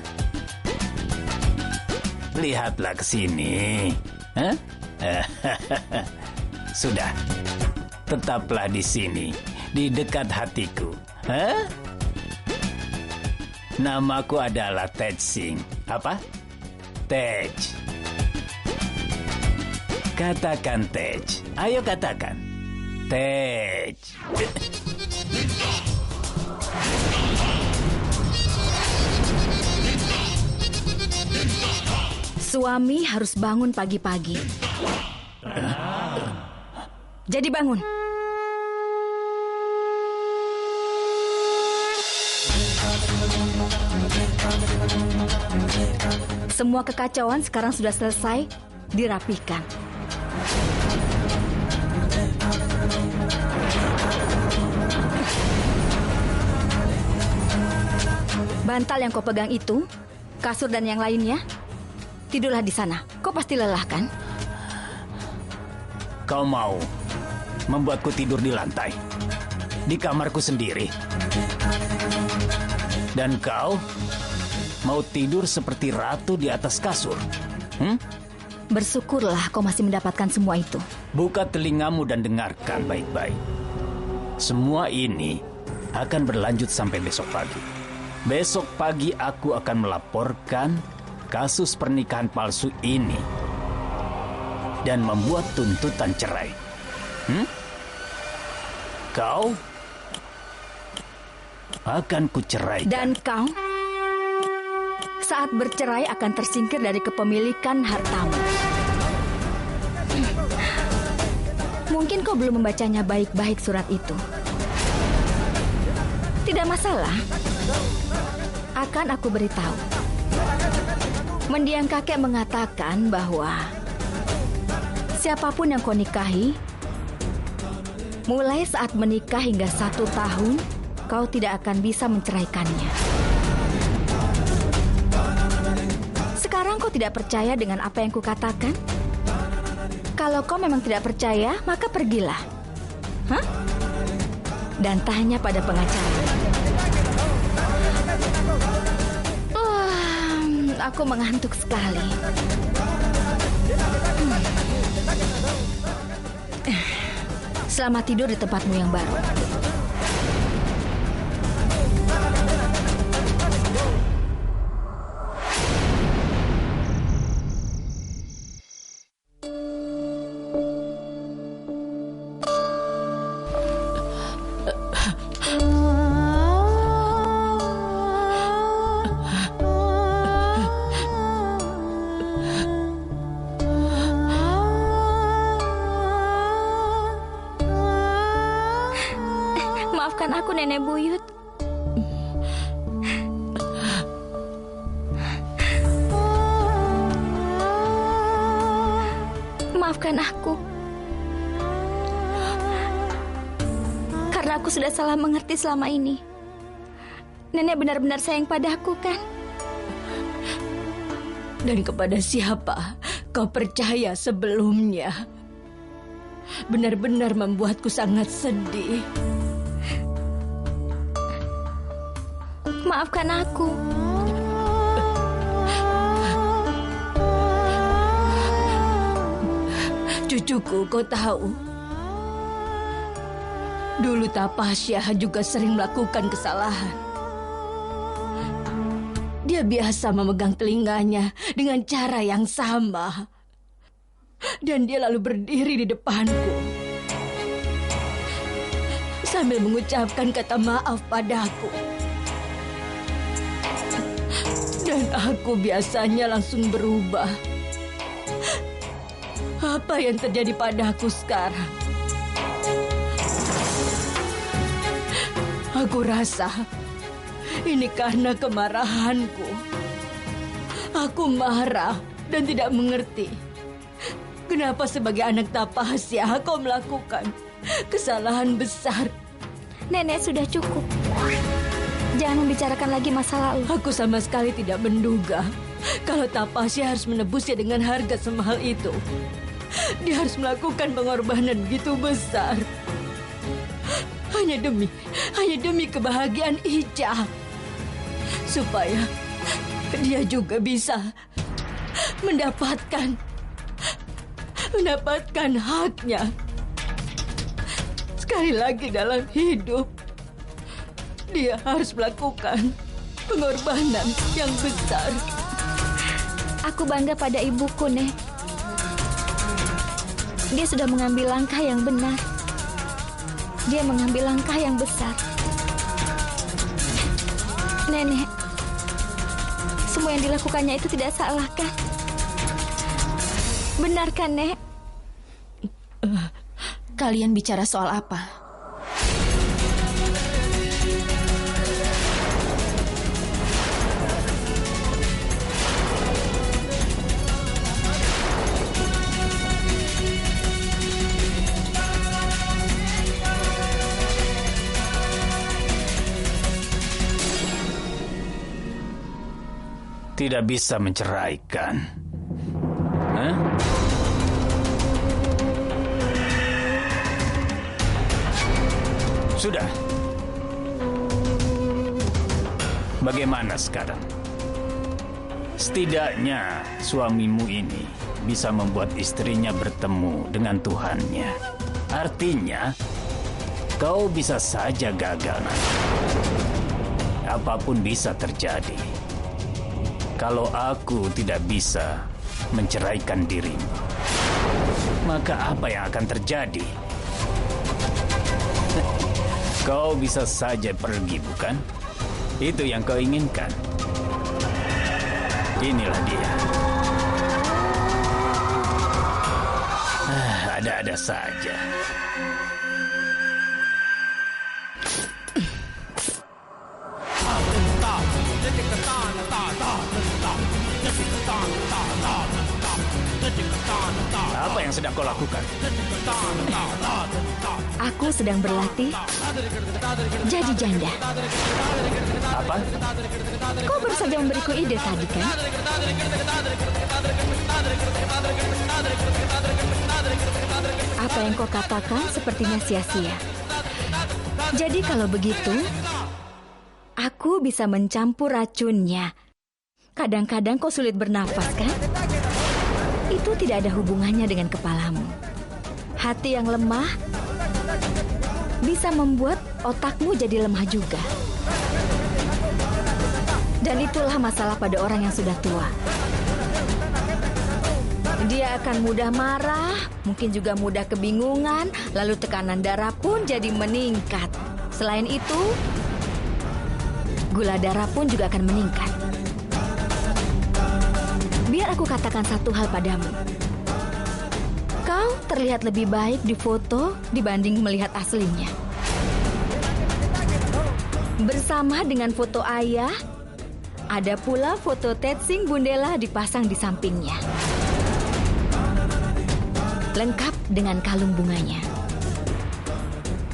Lihatlah ke sini. Hah? Sudah. Tetaplah di sini, di dekat hatiku. Hah? Namaku adalah Tej Singh. Apa? Tej. Katakan Tej. Ayo katakan. Tej. Suami harus bangun pagi-pagi. Jadi bangun. Semua kekacauan sekarang sudah selesai dirapikan. Bantal yang kau pegang itu, kasur dan yang lainnya, tidurlah di sana. Kau pasti lelah, kan? Kau mau membuatku tidur di lantai, di kamarku sendiri. Dan kau mau tidur seperti ratu di atas kasur. Bersyukurlah kau masih mendapatkan semua itu. Buka telingamu dan dengarkan baik-baik. Semua ini akan berlanjut sampai besok pagi. Besok pagi aku akan melaporkan kasus pernikahan palsu ini dan membuat tuntutan cerai. Kau akan kuceraikan. Dan kau saat bercerai akan tersingkir dari kepemilikan hartamu. Mungkin kau belum membacanya baik-baik surat itu. Tidak masalah. Akan aku beritahu. Mendiang kakek mengatakan bahwa siapapun yang kau nikahi, mulai saat menikah hingga 1 tahun, kau tidak akan bisa menceraikannya. Sekarang kau tidak percaya dengan apa yang kukatakan? Kalau kau memang tidak percaya, maka pergilah. Dan tanya pada pengacara. Aku mengantuk sekali. Selamat tidur di tempatmu yang baru. Maafkan aku, Nenek Buyut. Maafkan aku. Karena aku sudah salah mengerti selama ini. Nenek benar-benar sayang padaku, kan? Dan kepada siapa kau percaya sebelumnya? Benar-benar membuatku sangat sedih. Maafkan aku. Cucuku, kau tahu, dulu Tapasya juga sering melakukan kesalahan. Dia biasa memegang telinganya dengan cara yang sama. Dan dia lalu berdiri di depanku sambil mengucapkan kata maaf padaku. Dan aku biasanya langsung berubah. Apa yang terjadi padaku sekarang? Aku rasa ini karena kemarahanku. Aku marah dan tidak mengerti. Kenapa sebagai anak Tapasya kau melakukan kesalahan besar? Nenek, sudah cukup. Jangan membicarakan lagi masa lalu. Aku sama sekali tidak menduga kalau Tapasya harus menebusnya dengan harga semahal itu. Dia harus melakukan pengorbanan begitu besar. Hanya demi kebahagiaan Ica. Supaya dia juga bisa mendapatkan haknya. Sekali lagi dalam hidup, dia harus melakukan pengorbanan yang besar. Aku bangga pada ibuku, Nek. Dia sudah mengambil langkah yang benar. Dia mengambil langkah yang besar. Nenek, semua yang dilakukannya itu tidak salah, kan? Benar kan, Nek? Kalian bicara soal apa? tidak bisa menceraikan. Hah? Sudah. Bagaimana sekarang? Setidaknya suamimu ini bisa membuat istrinya bertemu dengan Tuhannya. Artinya, kau bisa saja gagal nanti. Apapun bisa terjadi. Kalau aku tidak bisa menceraikan dirimu, maka apa yang akan terjadi? Kau bisa saja pergi, bukan? Itu yang kau inginkan. Inilah dia. Ada-ada saja. Apa yang sedang kau lakukan? Aku sedang berlatih jadi janda. Apa? Kau baru saja memberiku ide tadi, kan? Apa yang kau katakan sepertinya sia-sia. Jadi kalau begitu, aku bisa mencampur racunnya. Kadang-kadang kau sulit bernafas, kan? Itu tidak ada hubungannya dengan kepalamu. Hati yang lemah bisa membuat otakmu jadi lemah juga. Dan itulah masalah pada orang yang sudah tua. Dia akan mudah marah, mungkin juga mudah kebingungan, lalu tekanan darah pun jadi meningkat. Selain itu, gula darah pun juga akan meningkat. Biar aku katakan satu hal padamu. Kau terlihat lebih baik di foto dibanding melihat aslinya. Bersama dengan foto ayah, ada pula foto Tetsing Bundela dipasang di sampingnya. Lengkap dengan kalung bunganya.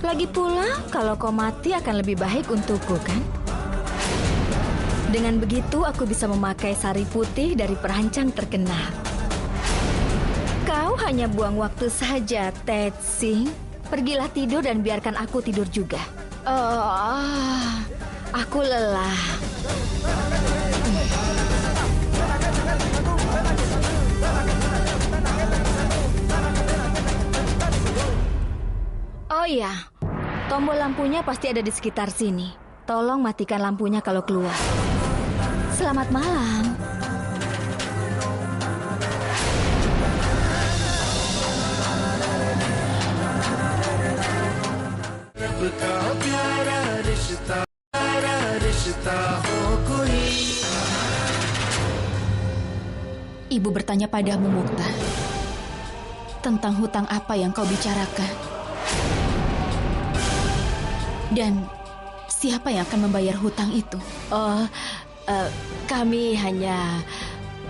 Lagi pula, kalau kau mati akan lebih baik untukku, kan? Dengan begitu, aku bisa memakai sari putih dari perancang terkenal. Kau hanya buang waktu saja, Tetsing. Pergilah tidur dan biarkan aku tidur juga. Aku lelah. Oh iya, tombol lampunya pasti ada di sekitar sini. Tolong matikan lampunya kalau keluar. Selamat malam. Ibu bertanya padamu, Mukta, tentang hutang apa yang kau bicarakan? Dan siapa yang akan membayar hutang itu? Kami hanya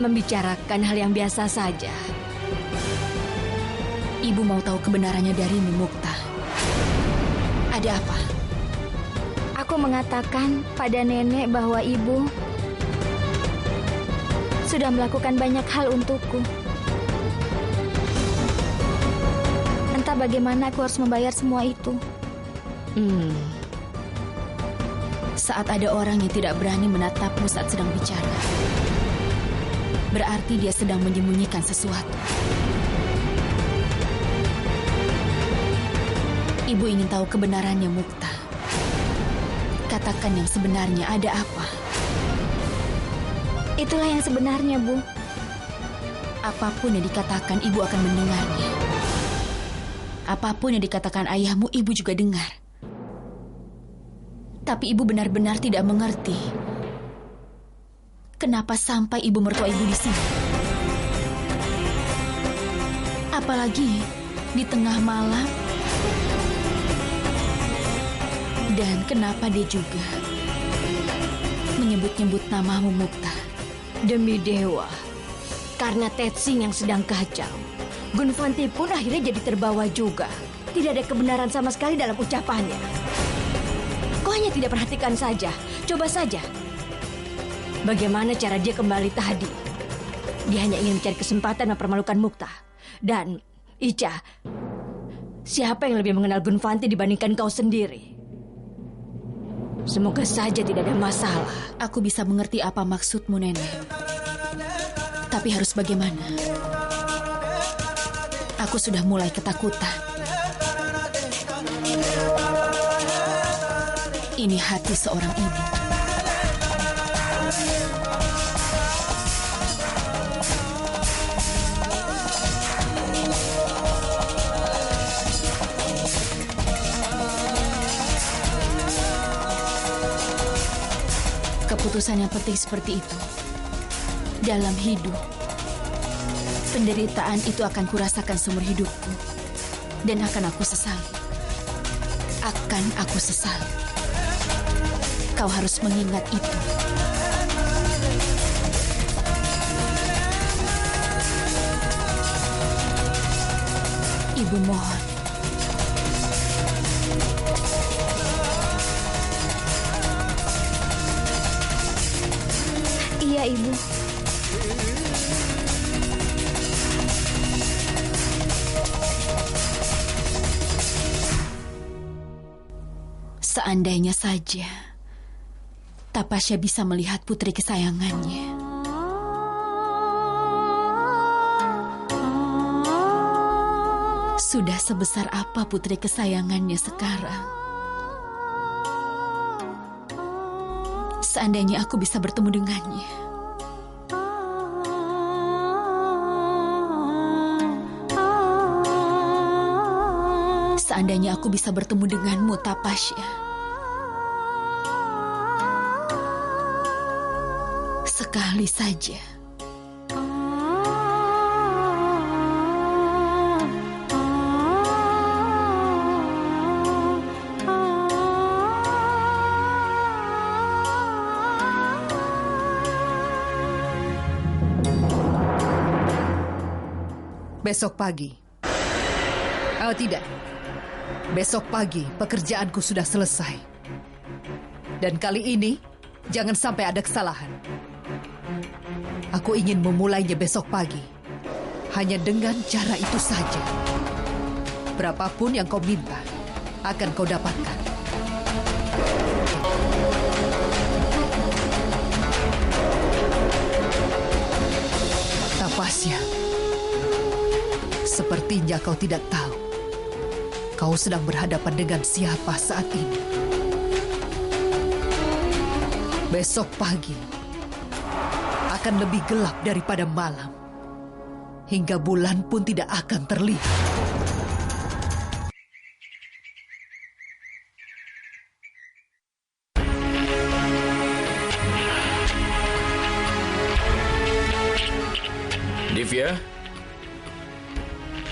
membicarakan hal yang biasa saja. Ibu mau tahu kebenarannya darimu, Mukta. Ada apa? Aku mengatakan pada nenek bahwa ibu sudah melakukan banyak hal untukku. Entah bagaimana aku harus membayar semua itu. Saat ada orang yang tidak berani menatapmu saat sedang bicara, berarti dia sedang menyembunyikan sesuatu. Ibu ingin tahu kebenarannya, Mukta. Katakan yang sebenarnya, ada apa? Itulah yang sebenarnya, Bu. Apapun yang dikatakan, ibu akan mendengarnya. Apapun yang dikatakan ayahmu, ibu juga dengar. Tapi ibu benar-benar tidak mengerti kenapa sampai ibu mertua ibu di sini. Apalagi di tengah malam. Dan kenapa dia juga menyebut-nyebut namamu, Mukta. Demi dewa, karena Tetsing yang sedang kacau, Gunvanti pun akhirnya jadi terbawa juga. Tidak ada kebenaran sama sekali dalam ucapannya. Kau hanya tidak perhatikan saja. Coba saja. Bagaimana cara dia kembali tadi? Dia hanya ingin mencari kesempatan mempermalukan Mukta. Dan, Ica, siapa yang lebih mengenal Gunvanti dibandingkan kau sendiri? Semoga saja tidak ada masalah. Aku bisa mengerti apa maksudmu, Nenek. Tapi harus bagaimana? Aku sudah mulai ketakutan. Ini hati seorang ibu. Keputusan yang penting seperti itu. Dalam hidup, penderitaan itu akan kurasakan seumur hidupku. Dan akan aku sesali. Akan aku sesali. Kau harus mengingat itu. Ibu mohon. Iya, Ibu. Seandainya saja Tapasya bisa melihat putri kesayangannya. Sudah sebesar apa putri kesayangannya sekarang? Seandainya aku bisa bertemu dengannya. Seandainya aku bisa bertemu denganmu, Tapasya. Sekali saja. Besok pagi. Oh tidak. Besok pagi pekerjaanku sudah selesai. Dan kali ini jangan sampai ada kesalahan. Aku ingin memulainya besok pagi. Hanya dengan cara itu saja. Berapapun yang kau minta akan kau dapatkan. Tapasya. Sepertinya kau tidak tahu. Kau sedang berhadapan dengan siapa saat ini. Besok pagi akan lebih gelap daripada malam. Hingga bulan pun tidak akan terlihat. Divya,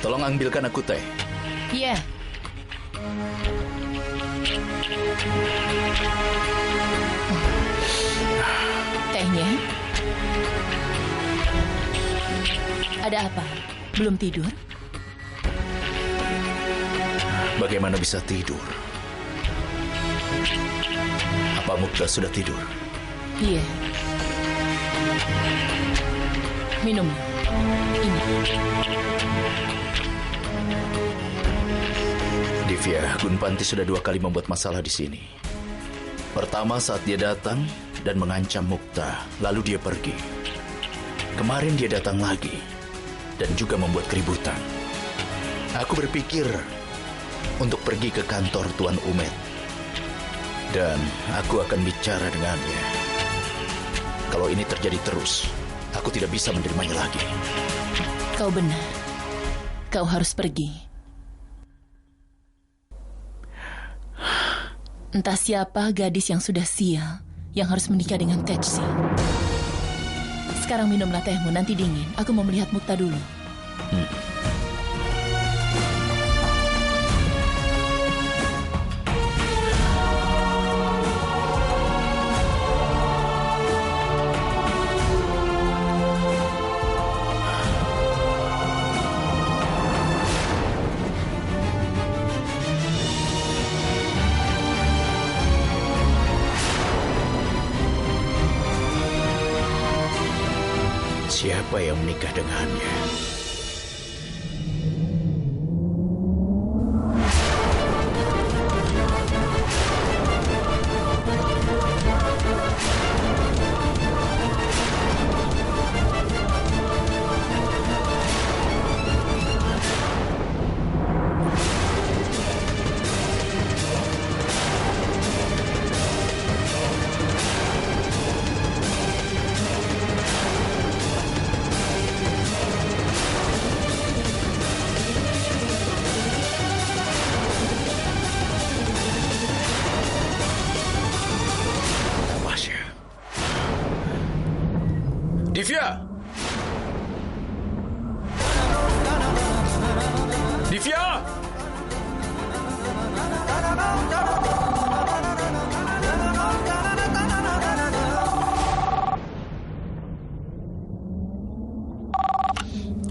tolong ambilkan aku teh. Iya. Tehnya? Ada apa? Belum tidur? Bagaimana bisa tidur? Apa Mukta sudah tidur? Iya. Minum. Ini. Divya, Gunvanti sudah 2 kali membuat masalah di sini. Pertama saat dia datang dan mengancam Mukta, lalu dia pergi. Kemarin dia datang lagi dan juga membuat keributan. Aku berpikir untuk pergi ke kantor Tuan Umed. Dan aku akan bicara dengannya. Kalau ini terjadi terus, aku tidak bisa menerimanya lagi. Kau benar. Kau harus pergi. Entah siapa gadis yang sudah sial yang harus menikah dengan Tetsi. Sekarang minumlah tehmu, nanti dingin. Aku mau melihat Mukta dulu. siapa yang menikah dengannya. Divya! Divya!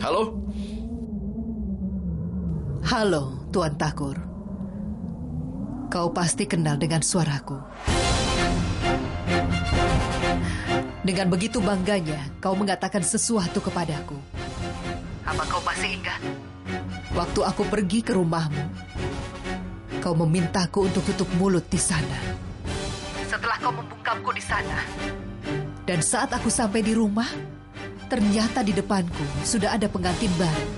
Halo? Halo, Tuan Thakur. Kau pasti kenal dengan suaraku. Dengan begitu bangganya, kau mengatakan sesuatu kepadaku. Apa kau masih ingat? Waktu aku pergi ke rumahmu, kau memintaku untuk tutup mulut di sana. Setelah kau membungkamku di sana, dan saat aku sampai di rumah, ternyata di depanku sudah ada pengantin baru,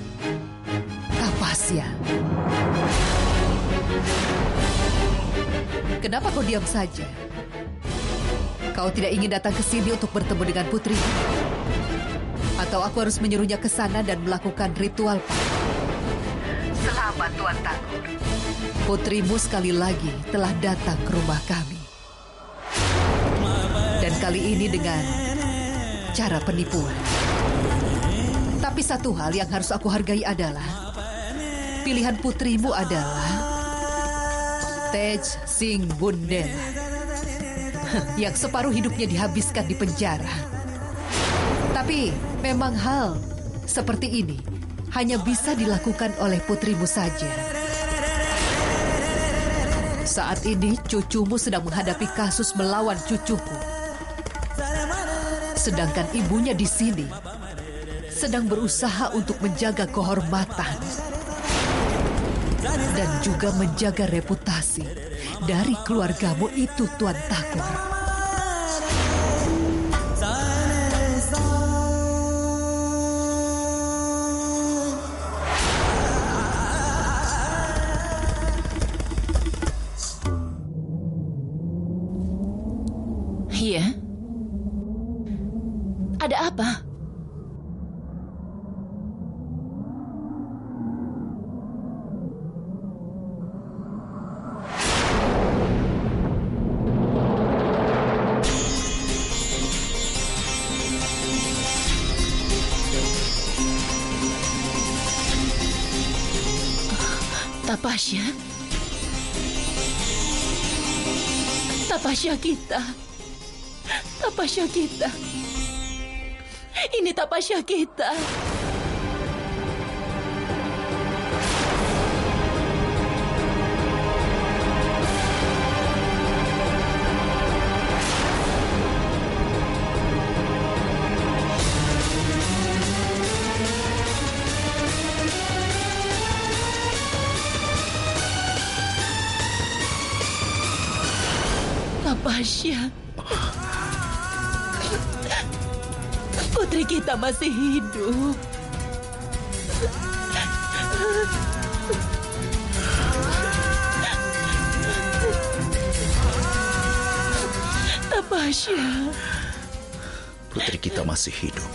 Tapasya. Kenapa kau diam saja? Kau tidak ingin datang ke sini untuk bertemu dengan putri? Atau aku harus menyuruhnya ke sana dan melakukan ritual? Selamat, Tuan Thakur. Putrimu sekali lagi telah datang ke rumah kami. Dan kali ini dengan cara penipuan. Tapi satu hal yang harus aku hargai adalah pilihan putrimu adalah Tej Singh Bundela, yang separuh hidupnya dihabiskan di penjara. Tapi memang hal seperti ini hanya bisa dilakukan oleh putrimu saja. Saat ini cucumu sedang menghadapi kasus melawan cucuku. Sedangkan ibunya di sini sedang berusaha untuk menjaga kehormatan dan juga menjaga reputasi dari keluargamu itu, Tuan Thakur. Iya. Ada apa? Tapasya. Tapasya kita. Tapasya kita. Ini Tapasya kita. Tapasya. Putri kita masih hidup. Tapasya. Putri kita masih hidup.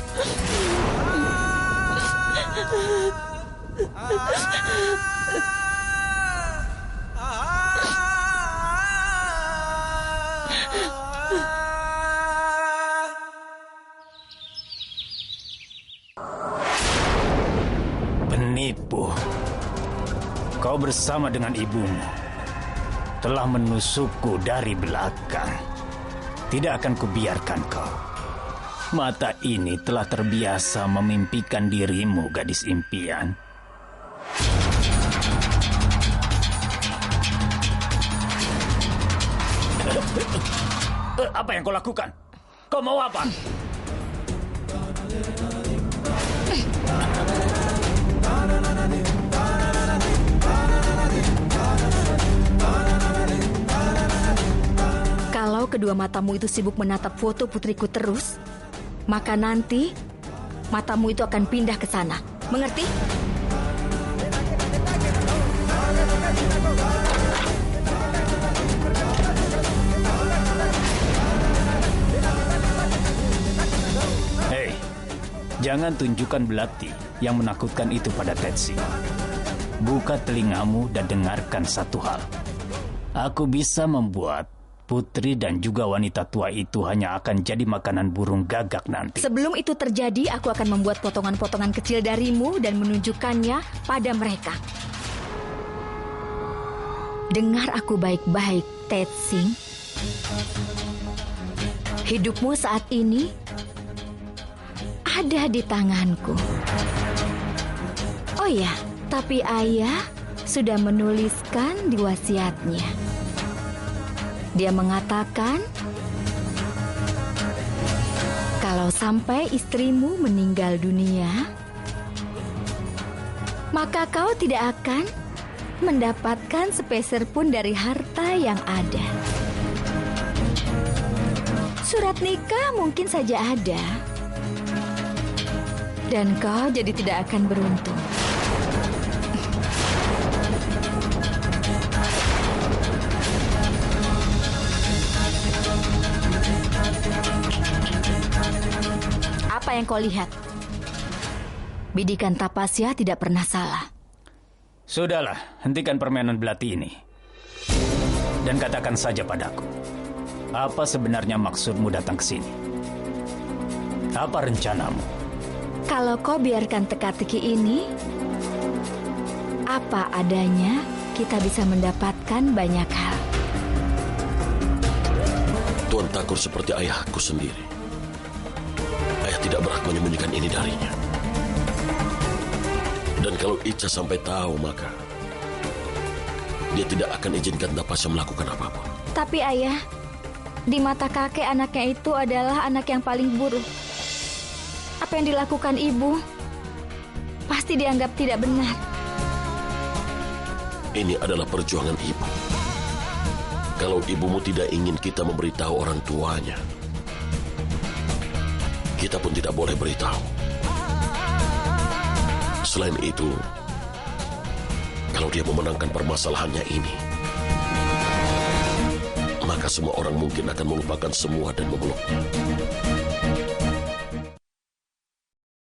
Penipu. Kau bersama dengan ibumu telah menusukku dari belakang. Tidak akan kubiarkan kau. Mata ini telah terbiasa memimpikan dirimu, gadis impian. Apa yang kau lakukan? Kau mau apa? kedua matamu itu sibuk menatap foto putriku terus, maka nanti matamu itu akan pindah ke sana. Mengerti? Hei, jangan tunjukkan belati yang menakutkan itu pada Tetsi. Buka telingamu dan dengarkan satu hal. Aku bisa membuat putri dan juga wanita tua itu hanya akan jadi makanan burung gagak nanti. Sebelum itu terjadi, aku akan membuat potongan-potongan kecil darimu dan menunjukkannya pada mereka. Dengar aku baik-baik, Tetsing. Hidupmu saat ini ada di tanganku. Oh ya, tapi ayah sudah menuliskan di wasiatnya. Dia mengatakan, kalau sampai istrimu meninggal dunia, maka kau tidak akan mendapatkan sepeser pun dari harta yang ada. Surat nikah mungkin saja ada, dan kau jadi tidak akan beruntung. Apa yang kau lihat? Bidikan Tapasya tidak pernah salah. Sudahlah, hentikan permainan belati ini. Dan katakan saja padaku, apa sebenarnya maksudmu datang ke sini? Apa rencanamu? Kalau kau biarkan teka-teki ini, apa adanya, kita bisa mendapatkan banyak hal. Tuan Thakur seperti ayahku sendiri. Ayah tidak berhak menyembunyikan ini darinya. Dan kalau Ica sampai tahu, maka dia tidak akan izinkan Tapasya melakukan apapun. Tapi ayah, di mata kakek anaknya itu adalah anak yang paling buruk. Apa yang dilakukan ibu pasti dianggap tidak benar. Ini adalah perjuangan ibu. Kalau ibumu tidak ingin kita memberitahu orang tuanya, kita pun tidak boleh beritahu. Selain itu, kalau dia memenangkan permasalahannya ini, maka semua orang mungkin akan melupakan semua dan memeluknya.